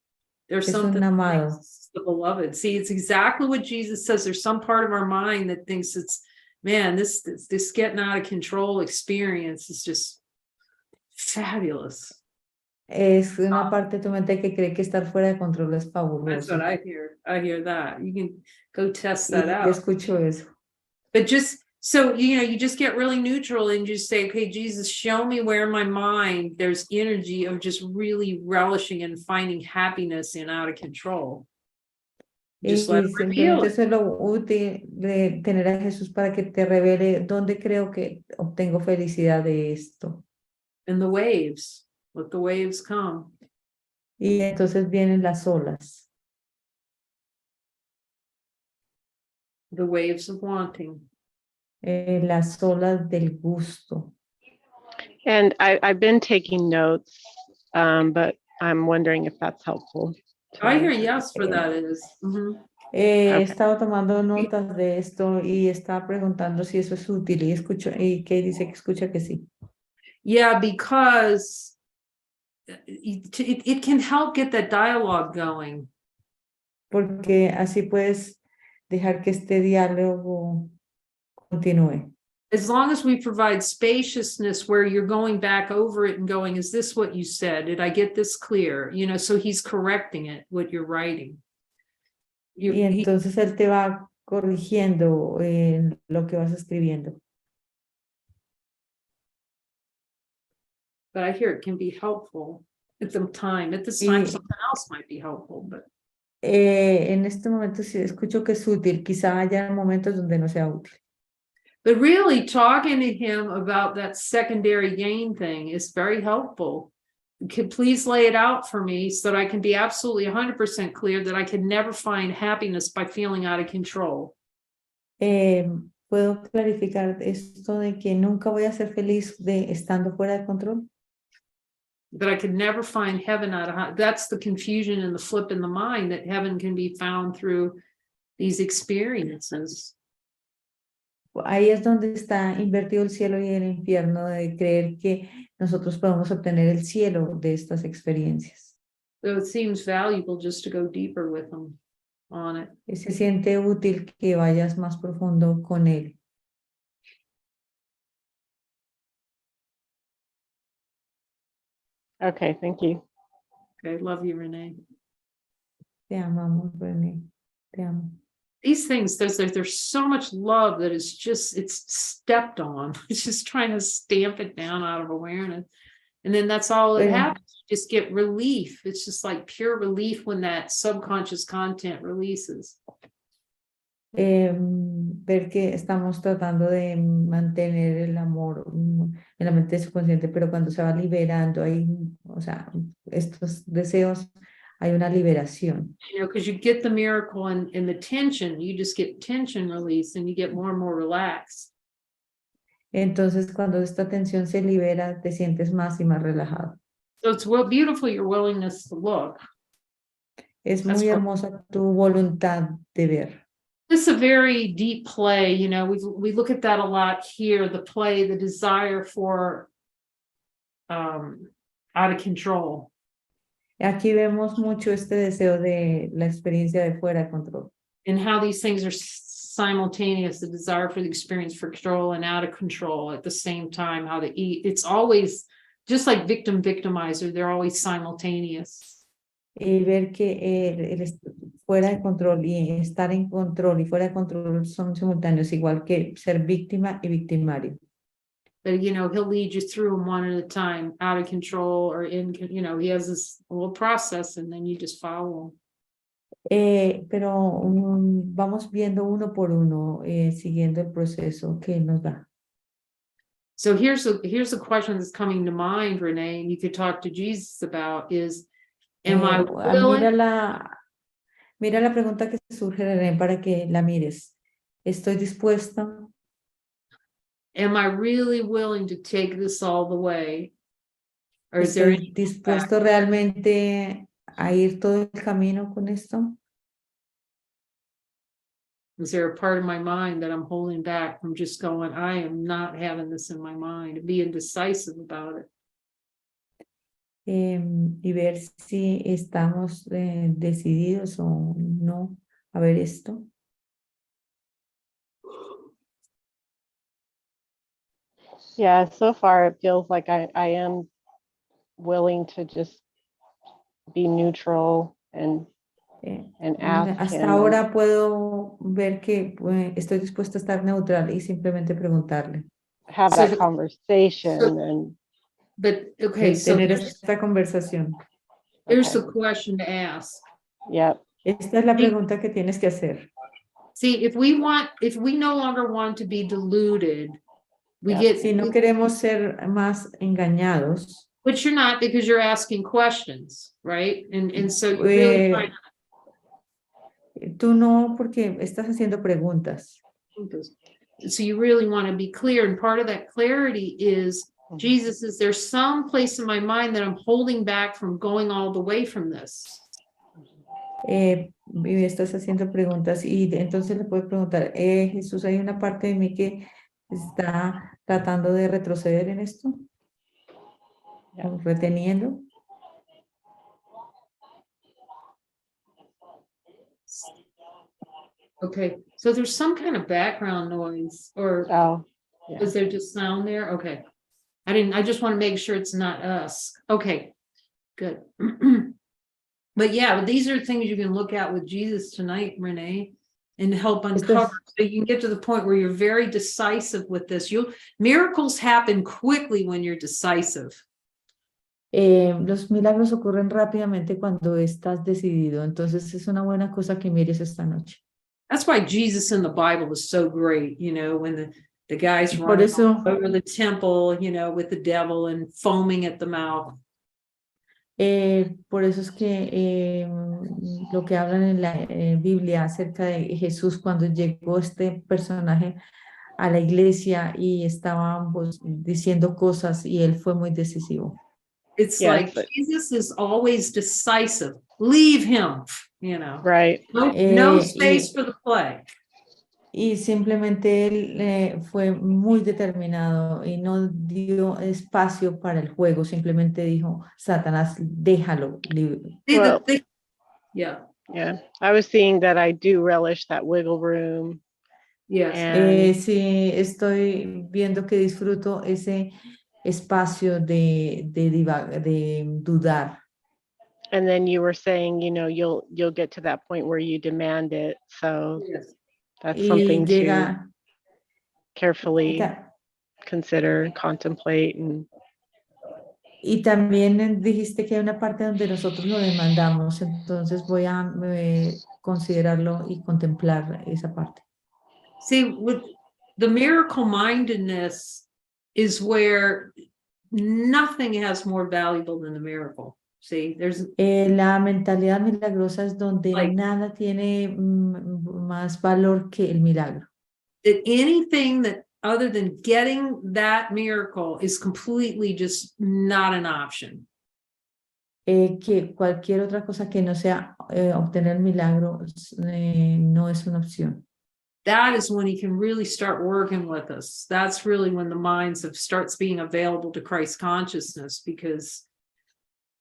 There's Es something un amado. it's the beloved. See, it's exactly what Jesus says. There's some part of our mind that thinks it's, man, this getting out of control experience is just fabulous. Es una parte de tu mente que cree que estar fuera de control es That's fabuloso. what I hear. I hear that. You can go test Y that yo out. escucho eso. But just so you just get really neutral and just say, okay, Jesus, show me where in my mind there's energy of just really relishing and finding happiness in out of control. Just let Y him reveal simplemente it. eso es lo útil de tener a Jesús para que te revele dónde creo que obtengo felicidad de esto. And the waves, let the waves come. Y entonces vienen las olas, The waves of wanting. las olas del gusto. And I've been taking notes, but I'm wondering if that's helpful. I hear yes for that is. Mhm. He Okay. estado tomando notas de esto y estaba preguntando si eso es útil y escucho, y Kay dice que escucha que sí. Yeah, because it can help get that dialogue going. Porque así puedes dejar que este diálogo continúe. As long as we provide spaciousness where you're going back over it and going, is this what you said? Did I get this clear? So he's correcting it, what you're writing. Y entonces él te va corrigiendo lo que vas escribiendo. But I hear it can be helpful at the time. At this time, Y- something else might be helpful, but En este momento sí escucho que es útil, quizá haya momentos donde no sea útil. really talking to him about that secondary gain thing is very helpful. Could please lay it out for me so that I can be absolutely 100% clear that I can never find happiness by feeling out of control. ¿Puedo clarificar esto de que nunca voy a ser feliz estando fuera de control? That I could never find heaven out of, that's the confusion and the flip in the mind, that heaven can be found through these experiences. Ahí es donde está invertido el cielo y el infierno, de creer que nosotros podemos obtener el cielo de estas experiencias. So it seems valuable just to go deeper with them on it. Y se siente útil que vayas más profundo con él. Okay, thank you. Okay, love you, Renee. Te amamos, René. Te amo. These things, there's so much love that is just, it's stepped on. It's just trying to stamp it down out of awareness. And then that's all that Pero- happens. You just get relief. It's just like pure relief when that subconscious content releases. Ver que estamos tratando de mantener el amor en la mente subconsciente, pero cuando se va liberando, hay, o sea, estos deseos, hay una liberación. Because you get the miracle and the tension, you just get tension release and you get more and more relaxed. Entonces, cuando esta tensión se libera, te sientes más y más relajado. So it's beautiful your willingness to look. Es That's muy what- hermosa tu voluntad de ver. This is a very deep play, we look at that a lot here, the play, the desire for out of control. Aquí vemos mucho este deseo de la experiencia de fuera de control. And how these things are simultaneous, the desire for the experience for control and out of control at the same time, how to eat. It's always just like victim, victimizer, they're always simultaneous. Y ver que fuera de control y estar en control y fuera de control son simultáneos, igual que ser víctima y victimario. But, he'll lead you through them one at a time, out of control or in, he has this little process and then you just follow him. Pero vamos viendo uno por uno, siguiendo el proceso que nos da. So here's a question that's coming to mind, Renee, and you could talk to Jesus about is, Am I willing? Mira la pregunta que surge, René, para que la mires. ¿Estoy dispuesta? Am I really willing to take this all the way? Or is there ¿Estoy dispuesto realmente a ir todo el camino con esto? a part of my mind that I'm holding back from just going, I am not having this in my mind, and being decisive about it? Y ver si estamos decididos o no a ver esto. Yeah, so far it feels like I am willing to just be neutral and ask Hasta him. ahora puedo ver que estoy dispuesta a estar neutral y simplemente preguntarle. Have So that the- conversation and But okay, so Tener esta conversación. here's okay. the question to ask. Yep. Esta es la pregunta que tienes que hacer. See, if we no longer want to be deluded, we Yeah. get, Si no queremos ser más engañados, which you're not, because you're asking questions, right? And so you're really trying tú no, porque estás haciendo preguntas. to, so you really want to be clear. And part of that clarity is, Jesus, is there some place in my mind that I'm holding back from going all the way from this? Y estás haciendo preguntas y entonces le puedes preguntar, Jesús, ¿hay una parte de mí que está tratando de retroceder en esto? ¿O reteniendo? Okay, so there's some kind of background noise, or Oh, yeah. is there just sound there? Okay. I just want to make sure it's not us. Okay, good. But yeah, these are things you can look at with Jesus tonight, Renee, and help uncover, so you can get to the point where you're very decisive with this. Miracles happen quickly when you're decisive. Los milagros ocurren rápidamente cuando estás decidido, entonces es una buena cosa que mires esta noche. That's why Jesus in the Bible is so great, when the guys Por running eso, over the temple, with the devil and foaming at the mouth. por eso es que lo que hablan en la Biblia acerca de Jesús cuando llegó este personaje a la iglesia y estaban diciendo cosas y él fue muy decisivo. It's Yes, like Jesus is always decisive. Leave him, right. No space for the play. Y simplemente él fue muy determinado y no dio espacio para el juego, simplemente dijo, Satanás, déjalo. Well, Yeah. yeah. I was seeing that I do relish that wiggle room. Yes. And Sí, estoy viendo que disfruto ese espacio de dudar. and then you were saying, you'll get to that point where you demand it. So Yes. that's Y something to llega, carefully consider, contemplate, and y también dijiste que hay una parte donde nosotros lo demandamos, entonces voy a considerarlo y contemplar esa parte. See, with the miracle mindedness is where nothing has more valuable than the miracle. See, there's La mentalidad milagrosa es donde Like- nada tiene más valor que el milagro. that anything that other than getting that miracle is completely just not an option. Que cualquier otra cosa que no sea obtener milagro no es una opción. That is when he can really start working with us. That's really when the minds starts being available to Christ consciousness, because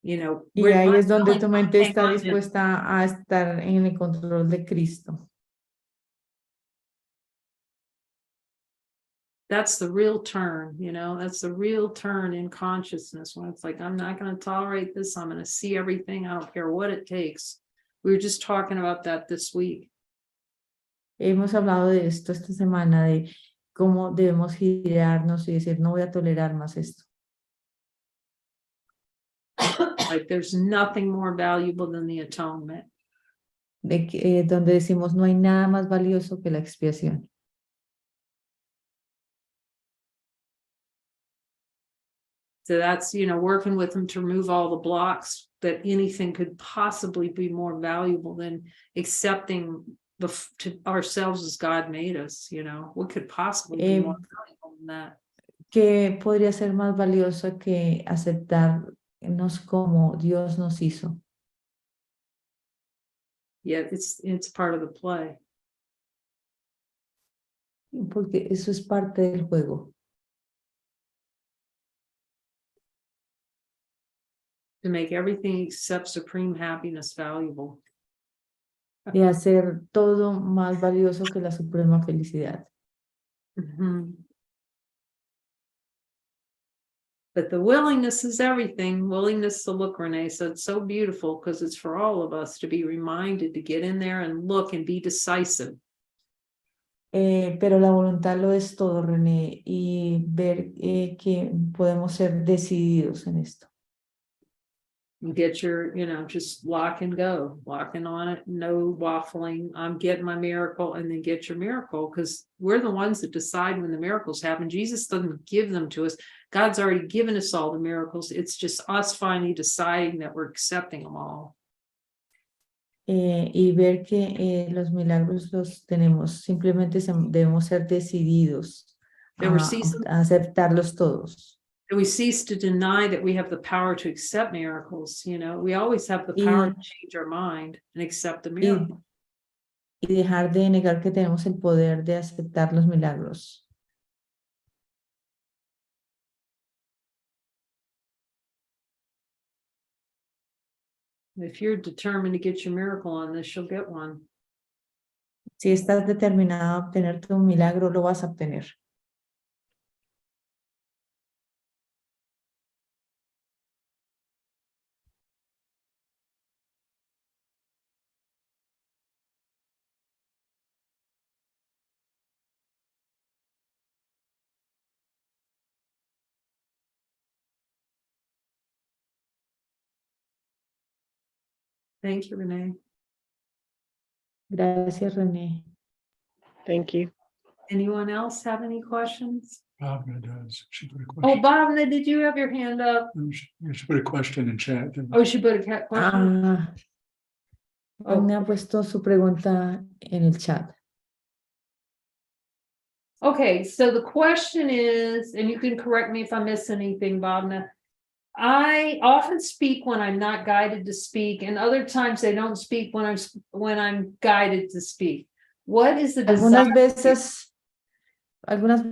Y ahí es donde tu mente está hang on him. dispuesta a estar en el control de Cristo. That's the real turn, that's the real turn in consciousness, when it's like, I'm not going to tolerate this. I'm going to see everything. I don't care what it takes. We were just talking about that this week. Hemos hablado de esto esta semana, de cómo debemos girarnos y decir, no voy a tolerar más esto. Like there's nothing more valuable than the atonement. Donde decimos, no hay nada más valioso que la expiación. So that's, working with them to remove all the blocks that anything could possibly be more valuable than accepting to ourselves as God made us, you know, what could possibly be more valuable than that? ¿Qué podría ser más valioso que aceptarnos como Dios nos hizo? Yeah, it's part of the play. Porque eso es parte del juego. To make everything except supreme happiness valuable. De hacer todo más valioso que la suprema felicidad. Mm-hmm. But the willingness is everything. Willingness to look, Renee. So it's so beautiful because it's for all of us to be reminded to get in there and look and be decisive. Pero la voluntad lo es todo, René, y ver que podemos ser decididos en esto. And get your, you know, just lock and go, locking on it, no waffling. I'm getting my miracle, and then get your miracle, because we're the ones that decide when the miracles happen. Jesus doesn't give them to us. God's already given us all the miracles. It's just us finally deciding that we're accepting them all. Y ver que los milagros los tenemos, simplemente debemos ser decididos a aceptarlos todos. And we cease to deny that we have the power to accept miracles. You know, we always have the power to change our mind and accept the miracle. Y dejar de negar que tenemos el poder de aceptar los milagros. If you're determined to get your miracle on this, you'll get one. Si estás determinado a obtener tu milagro, lo vas a obtener. Thank you, Renee. Gracias, René. Thank you. Anyone else have any questions? Bhavna does. She put a Oh, question. Bhavna, did you have your hand up? She put a question in chat. Oh, she put a question. Bhavna ha puesto su pregunta en el chat. Okay, so the question is, and you can correct me if I miss anything, Bhavna. I often speak when I'm not guided to speak, and other times I don't speak when I'm guided to speak. What is the Algunas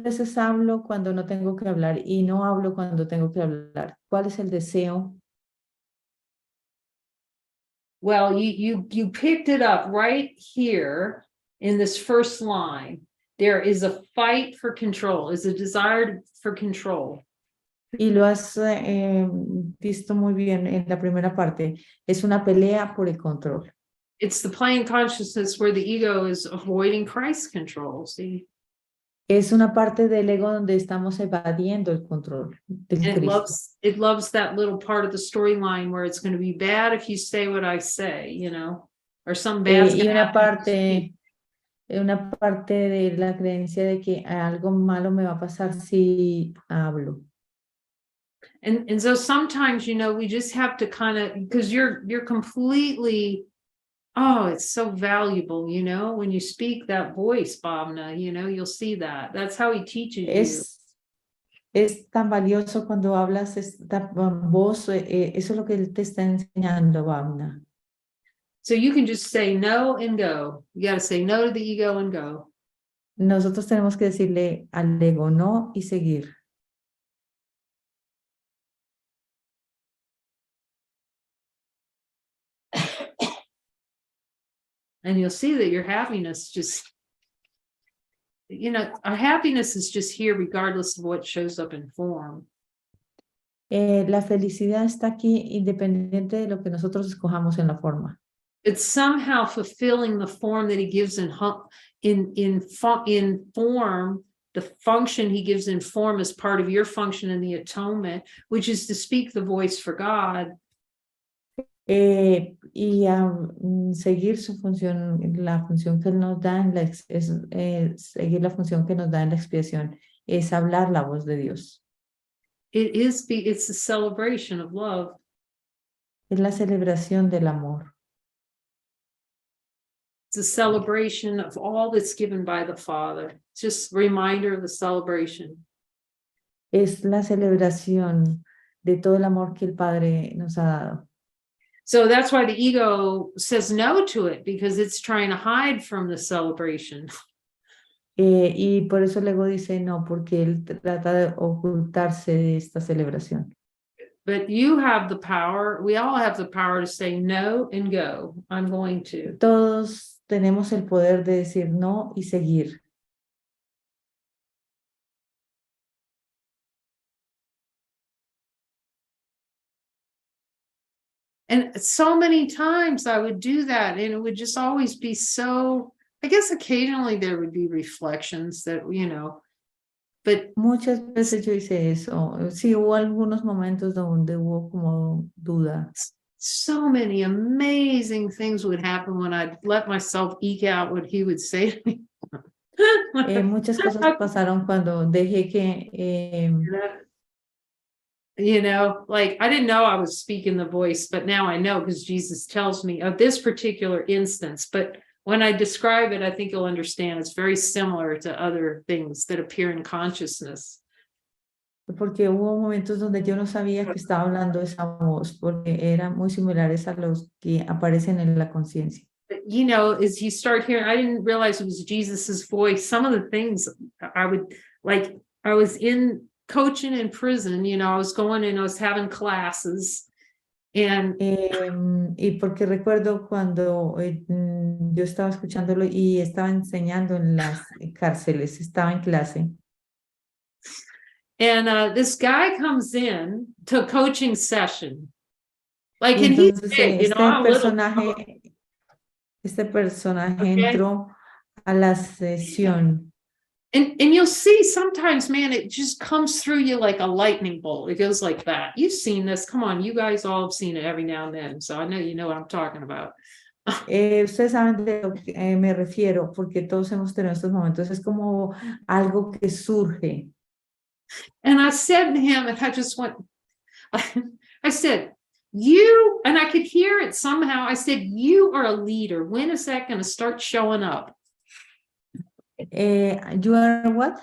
veces hablo cuando no tengo que hablar y no hablo cuando tengo que hablar. ¿Cuál es el deseo? Well, you picked it up right here in this first line. There is a fight for control, is a desire for control. Y lo has visto muy bien en la primera parte. Es una pelea por el control. It's the plane consciousness where the ego is avoiding Christ's control. See? Es una parte del ego donde estamos evadiendo el control de Cristo. It loves that little part of the storyline where it's going to be bad if you say what I say, you know, or some bad. Y una parte de la creencia de que algo malo me va a pasar si hablo. And so sometimes, you know, we just have to kind of, because you're completely, oh, it's so valuable, you know, when you speak that voice, Bhavna, you know, you'll see that. That's how he teaches you. Es tan valioso cuando hablas esta voz, eso es lo que él te está enseñando, Bhavna. So you can just say no and go. You got to say no to the ego and go. Nosotros tenemos que decirle al ego no y seguir. And you'll see that your happiness just, you know, our happiness is just here regardless of what shows up in form. La felicidad está aquí independiente de lo que nosotros escojamos en la forma. It's somehow fulfilling the form that he gives in form, the function he gives in form as part of your function in the atonement, which is to speak the voice for God. Y a seguir su función, la función que él nos da seguir la función que nos da en la expiación, es hablar la voz de Dios. It's a celebration of love. Es la celebración del amor. It's a celebration of all that's given by the Father. It's just a reminder of the celebration. Es la celebración de todo el amor que el Padre nos ha dado. So that's why the ego says no to it, because it's trying to hide from the celebration. Y por eso el ego dice no, porque él trata de ocultarse de esta celebración. But you have the power, we all have the power to say no and go. I'm going to. Todos tenemos el poder de decir no y seguir. And so many times I would do that, and it would just always be so, I guess occasionally there would be reflections that, but Muchas veces yo hice eso. Sí, hubo algunos momentos donde hubo como duda. so many amazing things would happen when I'd let myself eke out what he would say to me. Muchas cosas pasaron cuando dejé que like I didn't know I was speaking the voice, but now I know because Jesus tells me of this particular instance. But when I describe it, I think you'll understand it's very similar to other things that appear in consciousness. porque hubo momentos donde yo no sabía que estaba hablando esa voz, porque eran muy similares a los que aparecen en la conciencia. But, as you start hearing, I didn't realize it was Jesus's voice. Some of the things I would like, I was in coaching in prison, I was going and I was having classes. And Y porque recuerdo cuando yo estaba escuchándolo y estaba enseñando en las cárceles, estaba en clase. And this guy comes in to a coaching session. Like, Y and he's entonces big, I'm a little. este personaje Okay. entró a la sesión. And you'll see sometimes, man, it just comes through you like a lightning bolt. It goes like that. You've seen this. Come on, you guys all have seen it every now and then. So I know you know what I'm talking about. Ustedes saben de lo que me refiero, porque todos hemos tenido estos momentos. Es como algo que surge. And I said to him, and I just went, I said, you, and I could hear it somehow. I said, you are a leader. When is that going to start showing up? You are what?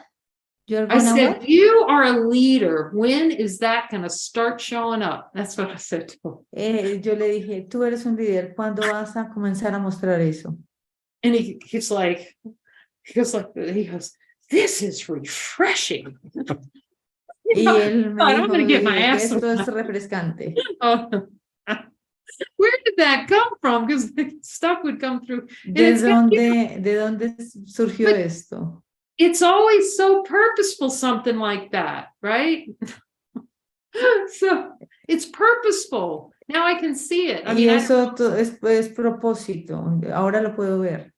You're I gonna said, what? you are a leader. When is that going to start showing up? That's what I said to him. Yo le dije, tú eres un líder. ¿Cuándo vas a comenzar a mostrar eso? And he goes, this is refreshing. Y él me I'm going to get my dijo ass. esto es refrescante. Oh, where did that come from? Because stuff would come through. ¿De dónde surgió esto? It's always so purposeful, something like that, right? So it's purposeful. Now I can see it. I mean, eso es propósito. Ahora lo puedo ver.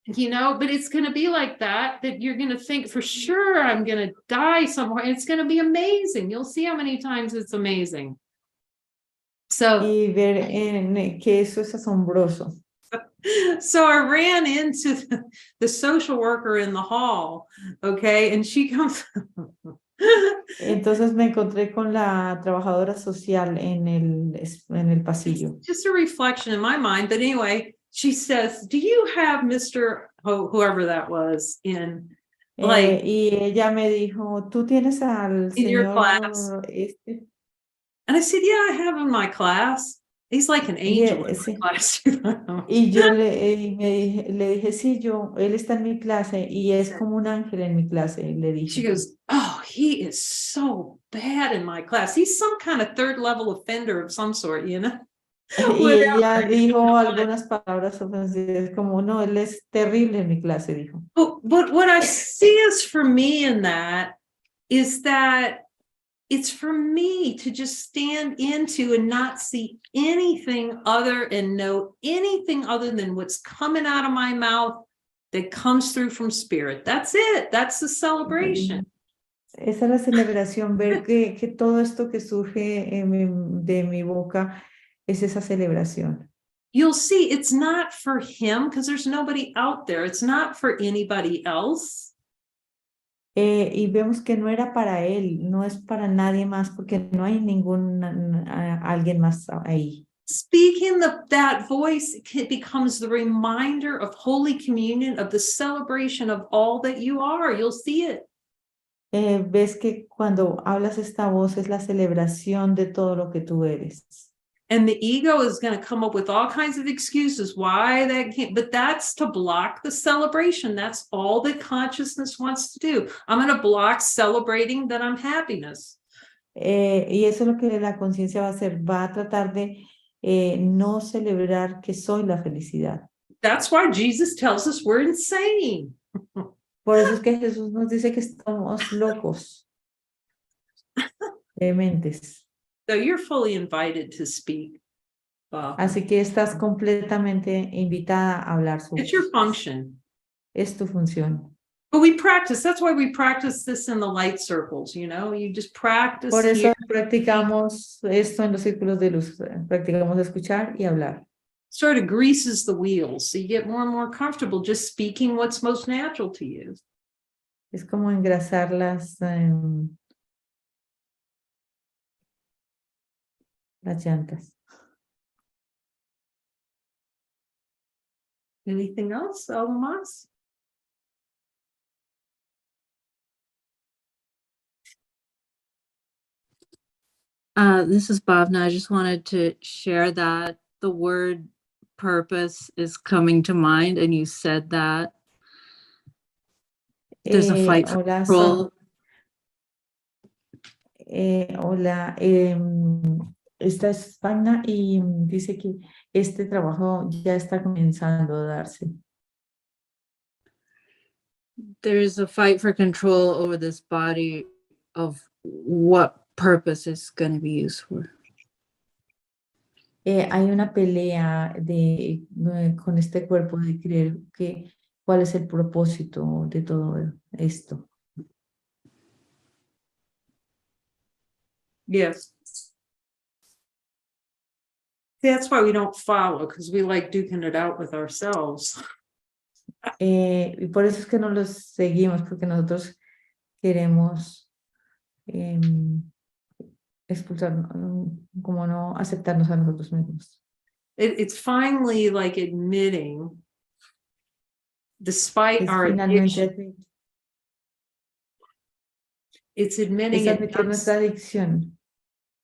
but it's going to be like that you're going to think for sure I'm going to die somewhere. It's going to be amazing. You'll see how many times it's amazing. So, y ver que eso es asombroso. So I ran into the social worker in the hall, okay, and she comes. Entonces me encontré con la trabajadora social en el pasillo. Just a reflection in my mind, but anyway, she says, "Do you have Mr. whoever that was in like y ella me dijo, ¿tú tienes al in your señor class?" este? And I said, "Yeah, I have him in my class. He's like an angel in Sí. my class." Y yo le dije, sí, él está en mi clase y es como un ángel en mi clase, le dije. She goes, "Oh, he is so bad in my class. He's some kind of third level offender of some sort, you know." Y ella dijo algunas palabras ofensivas como, no, él es terrible en mi clase, dijo. But what I see is for me in that is that it's for me to just stand into and not see anything other and know anything other than what's coming out of my mouth that comes through from spirit. That's it. That's the celebration. Esa es la celebración, ver que todo esto que surge de mi boca es esa celebración. You'll see it's not for him because there's nobody out there. It's not for anybody else. Y vemos que no era para él, no es para nadie más porque no hay alguien más ahí. Speaking that voice becomes the reminder of Holy Communion, of the celebration of all that you are. You'll see it. Ves que cuando hablas esta voz es la celebración de todo lo que tú eres. And the ego is going to come up with all kinds of excuses why that can't, but that's to block the celebration. That's all that consciousness wants to do. I'm going to block celebrating that I'm happiness. Y eso es lo que la conciencia va a hacer, va a tratar de no celebrar que soy la felicidad. That's why Jesus tells us we're insane. Por eso es que Jesús nos dice que estamos locos, dementes. So you're fully invited to speak. Así que estás completamente invitada a hablar sobre It's your function. es tu función. But we practice. That's why we practice this in the light circles. You know, you just practice. Por eso here. practicamos esto en los círculos de luz. Practicamos escuchar y hablar. Sort of greases the wheels. So you get more and more comfortable just speaking what's most natural to you. Es como engrasar las llantas. Anything else, algo más? This is Bhavna. I just wanted to share that the word purpose is coming to mind, and you said that there's a fight for Hola, control. Hola, esta es Pagna y dice que este trabajo ya está comenzando a darse. There's a fight for control over this body of what purpose is going to be used for. Hay una pelea con este cuerpo de creer que cuál es el propósito de todo esto. Yes. That's why we don't follow, because we like duking it out with ourselves. Y por eso es que no los seguimos, porque nosotros queremos expulsarnos, como no aceptarnos a nosotros mismos. It's finally like admitting, despite Es our finalmente addiction, it's admitting admitir nuestra adicción.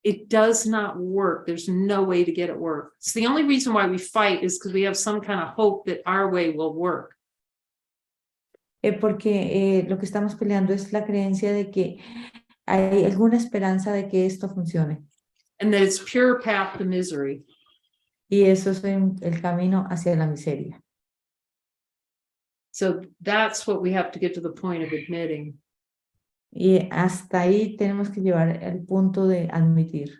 it does not work. There's no way to get it work. It's the only reason why we fight is because we have some kind of hope that our way will work. Porque lo que estamos peleando es la creencia de que hay alguna esperanza de que esto funcione. And that it's pure path to misery. Y eso es el camino hacia la miseria. So that's what we have to get to the point of admitting. Y hasta ahí tenemos que llevar el punto de admitir.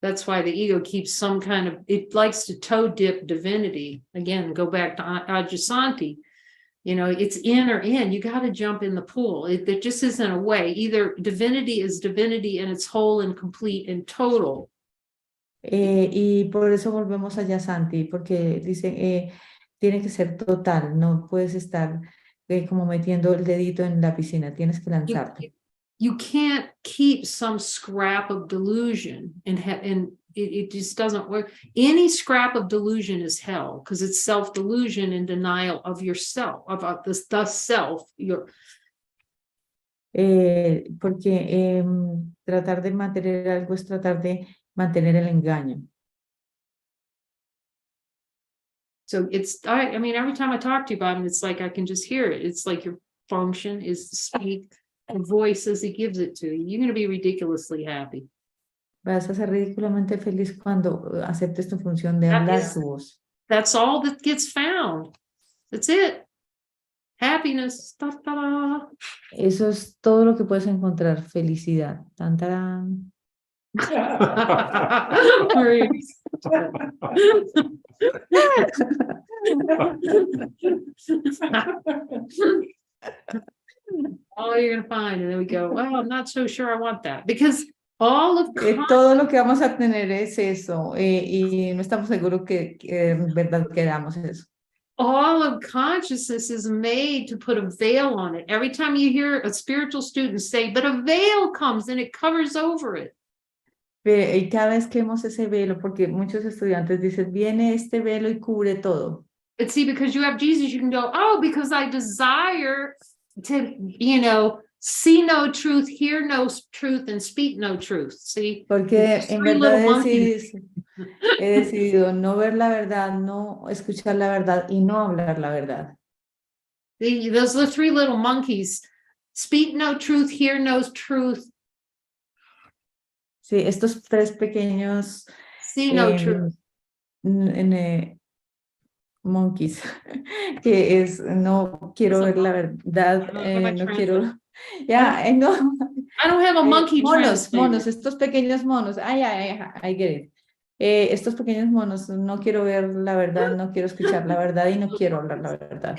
That's why the ego keeps some kind of, it likes to toe dip divinity. Again, go back to Ajasanti. You know, it's in or in. You got to jump in the pool. There just isn't a way. Either divinity is divinity and it's whole and complete and total. Y por eso volvemos a Yasanti, porque dice, tiene que ser total, no puedes estar como metiendo el dedito en la piscina, tienes que lanzarte. You can't keep some scrap of delusion and it just doesn't work. Any scrap of delusion is hell because it's self-delusion and denial of yourself, about the self. Porque tratar de mantener algo es tratar de mantener el engaño. So I mean, every time I talk to you about it, it's like I can just hear it. It's like your function is to speak a voice as he gives it to you. You're going to be ridiculously happy. Vas a ser ridículamente feliz cuando aceptes tu función de hablar tu voz. That's all that gets found. That's it. Happiness. Ta-ta-da. Eso es todo lo que puedes encontrar, felicidad. Tan, tarán. All you're gonna find, and then we go, well, I'm not so sure I want that, because all of Todo lo que vamos a tener es eso, y no estamos seguros que en verdad queramos eso. all of consciousness is made to put a veil on it. Every time you hear a spiritual student say, but a veil comes and it covers over it. Y cada vez que vemos ese velo, porque muchos estudiantes dicen, viene este velo y cubre todo. But see, because you have Jesus, you can go, oh, because I desire to, you know, see no truth, hear no truth, and speak no truth. See, Porque There's en three verdad little monkeys. he decidido no ver la verdad, no escuchar la verdad y no hablar la verdad. Those are the three little monkeys. Speak no truth, hear no truth, Sí, estos tres pequeños see no truth. monkeys, que es no quiero ver la verdad, I don't have a no quiero, translator. no. I don't have a monkey Monos, translator. estos pequeños monos, I get it. Estos pequeños monos, no quiero ver la verdad, no quiero escuchar la verdad y no quiero hablar la verdad.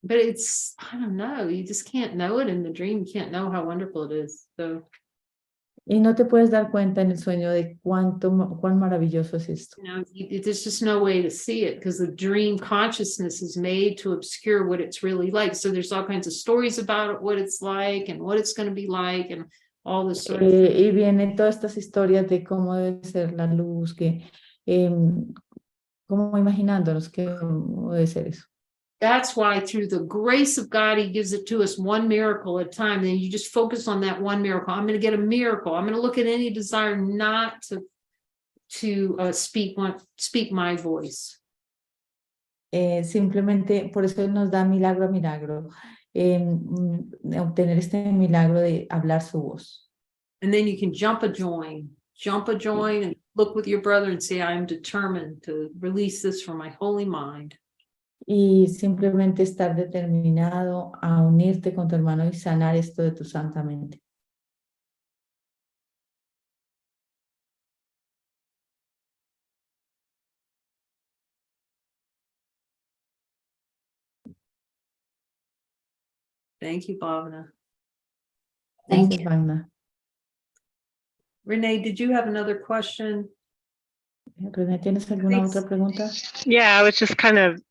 But it's, I don't know, you just can't know it in the dream. You can't know how wonderful it is. So, Y no te puedes dar cuenta en el sueño de cuán maravilloso es esto. you know, there's just no way to see it because the dream consciousness is made to obscure what it's really like. So there's all kinds of stories about it, what it's like and what it's going to be like and all this sort of thing. Y vienen todas estas historias de cómo debe ser la luz, como imaginándonos que debe ser eso. That's why through the grace of God, he gives it to us one miracle at a time. Then you just focus on that one miracle. I'm going to get a miracle. I'm going to look at any desire not to speak my voice. Simplemente por eso nos da milagro a milagro, obtener este milagro de hablar su voz. And then you can jump a join and look with your brother and say, I am determined to release this from my holy mind. Y simplemente estar determinado a unirte con tu hermano y sanar esto de tu santa mente. Thank you, Bhavana. Gracias, Magna. Renee, did you have another question? René, ¿tienes alguna otra pregunta? Yeah, I was just kind of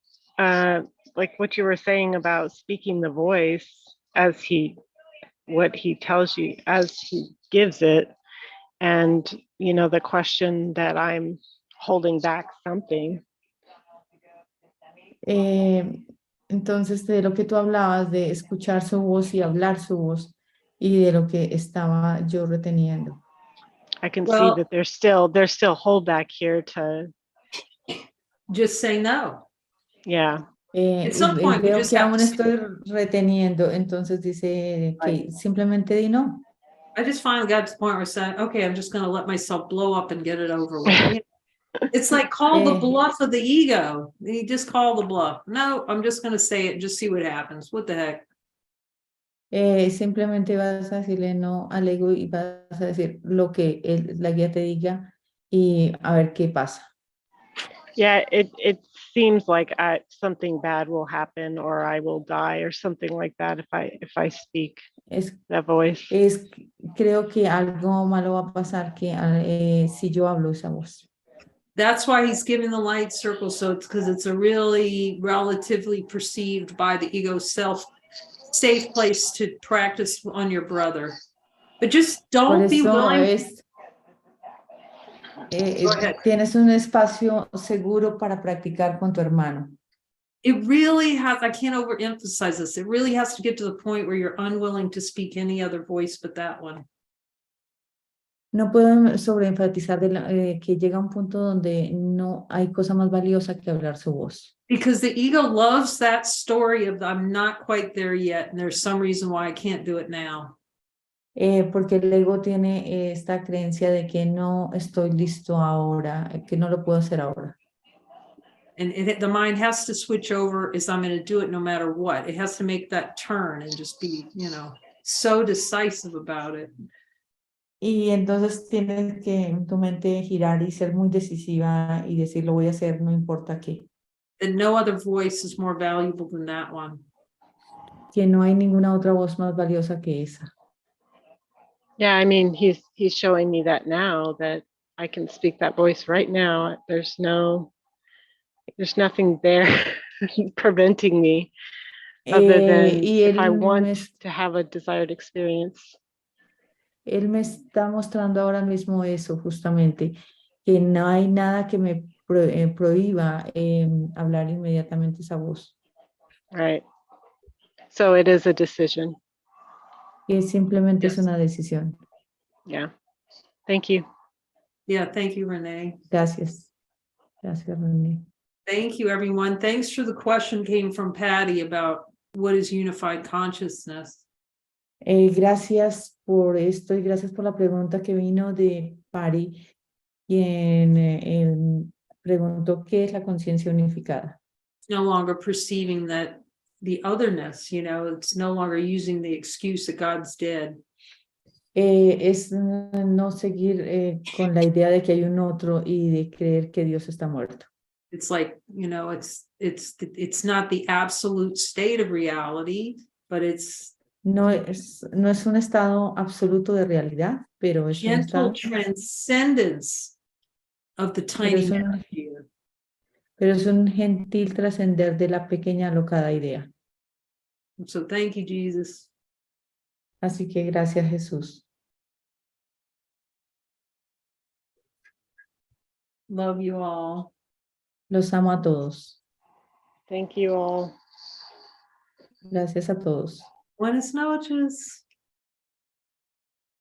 like what you were saying about speaking the voice as what he tells you as he gives it. And, you know, the question that I'm holding back something. Entonces, de lo que tú hablabas, de escuchar su voz y hablar su voz, y de lo que estaba yo reteniendo. I can Well, see that there's still holdback here to, just say no. yeah. At some point, we Veo just que have aún to estoy reteniendo, entonces dice que simplemente di no. I just finally got to the point where I said, okay, I'm just going to let myself blow up and get it over with. It's like call the bluff of the ego. You just call the bluff. No, I'm just going to say it and just see what happens. What the heck? Simplemente vas a decirle no al ego y vas a decir lo que la guía te diga y a ver qué pasa. Yeah, it seems like something bad will happen or I will die or something like that if I speak that voice. Creo que algo malo va a pasar si yo hablo esa voz. That's why he's giving the light circle. So it's because it's a really relatively perceived by the ego self safe place to practice on your brother. But just don't be willing. Tienes un espacio seguro para practicar con tu hermano. It really has, I can't overemphasize this. It really has to get to the point where you're unwilling to speak any other voice but that one. No puedo sobreenfatizar que llega un punto donde no hay cosa más valiosa que hablar su voz. Because the ego loves that story of I'm not quite there yet, and there's some reason why I can't do it now. Porque el ego tiene esta creencia de que no estoy listo ahora, que no lo puedo hacer ahora. And the mind has to switch over is I'm going to do it no matter what. It has to make that turn and just be, so decisive about it. Y entonces tienes que en tu mente girar y ser muy decisiva y decir lo voy a hacer no importa qué. And no other voice is more valuable than that one. Que no hay ninguna otra voz más valiosa que esa. Yeah, I mean, he's showing me that now that I can speak that voice right now. There's nothing there preventing me other than y if I él want me, to have a desired experience. él me está mostrando ahora mismo eso justamente, que no hay nada que me prohíba hablar inmediatamente esa voz, Right. So it is a decision. que simplemente es Yes. una decisión. Yeah. Thank you. Yeah, thank you, Renee. Gracias. Gracias, René. Thank you, everyone. Thanks for the question came from Patty about what is unified consciousness. Gracias por esto y gracias por la pregunta que vino de Pari, quien preguntó qué es la conciencia unificada. It's no longer perceiving that the otherness, it's no longer using the excuse that God's dead. Es no seguir con la idea de que hay un otro y de creer que Dios está muerto. It's like, it's not the absolute state of reality, but it's No es un estado absoluto de realidad, pero es un gentle estado, transcendence of the pero tiny es un, matter. pero es un gentil trascender de la pequeña alocada idea. So thank you, Jesus. Así que gracias, Jesús. Love you all. Los amo a todos. Thank you all. Gracias a todos. Buenas noches.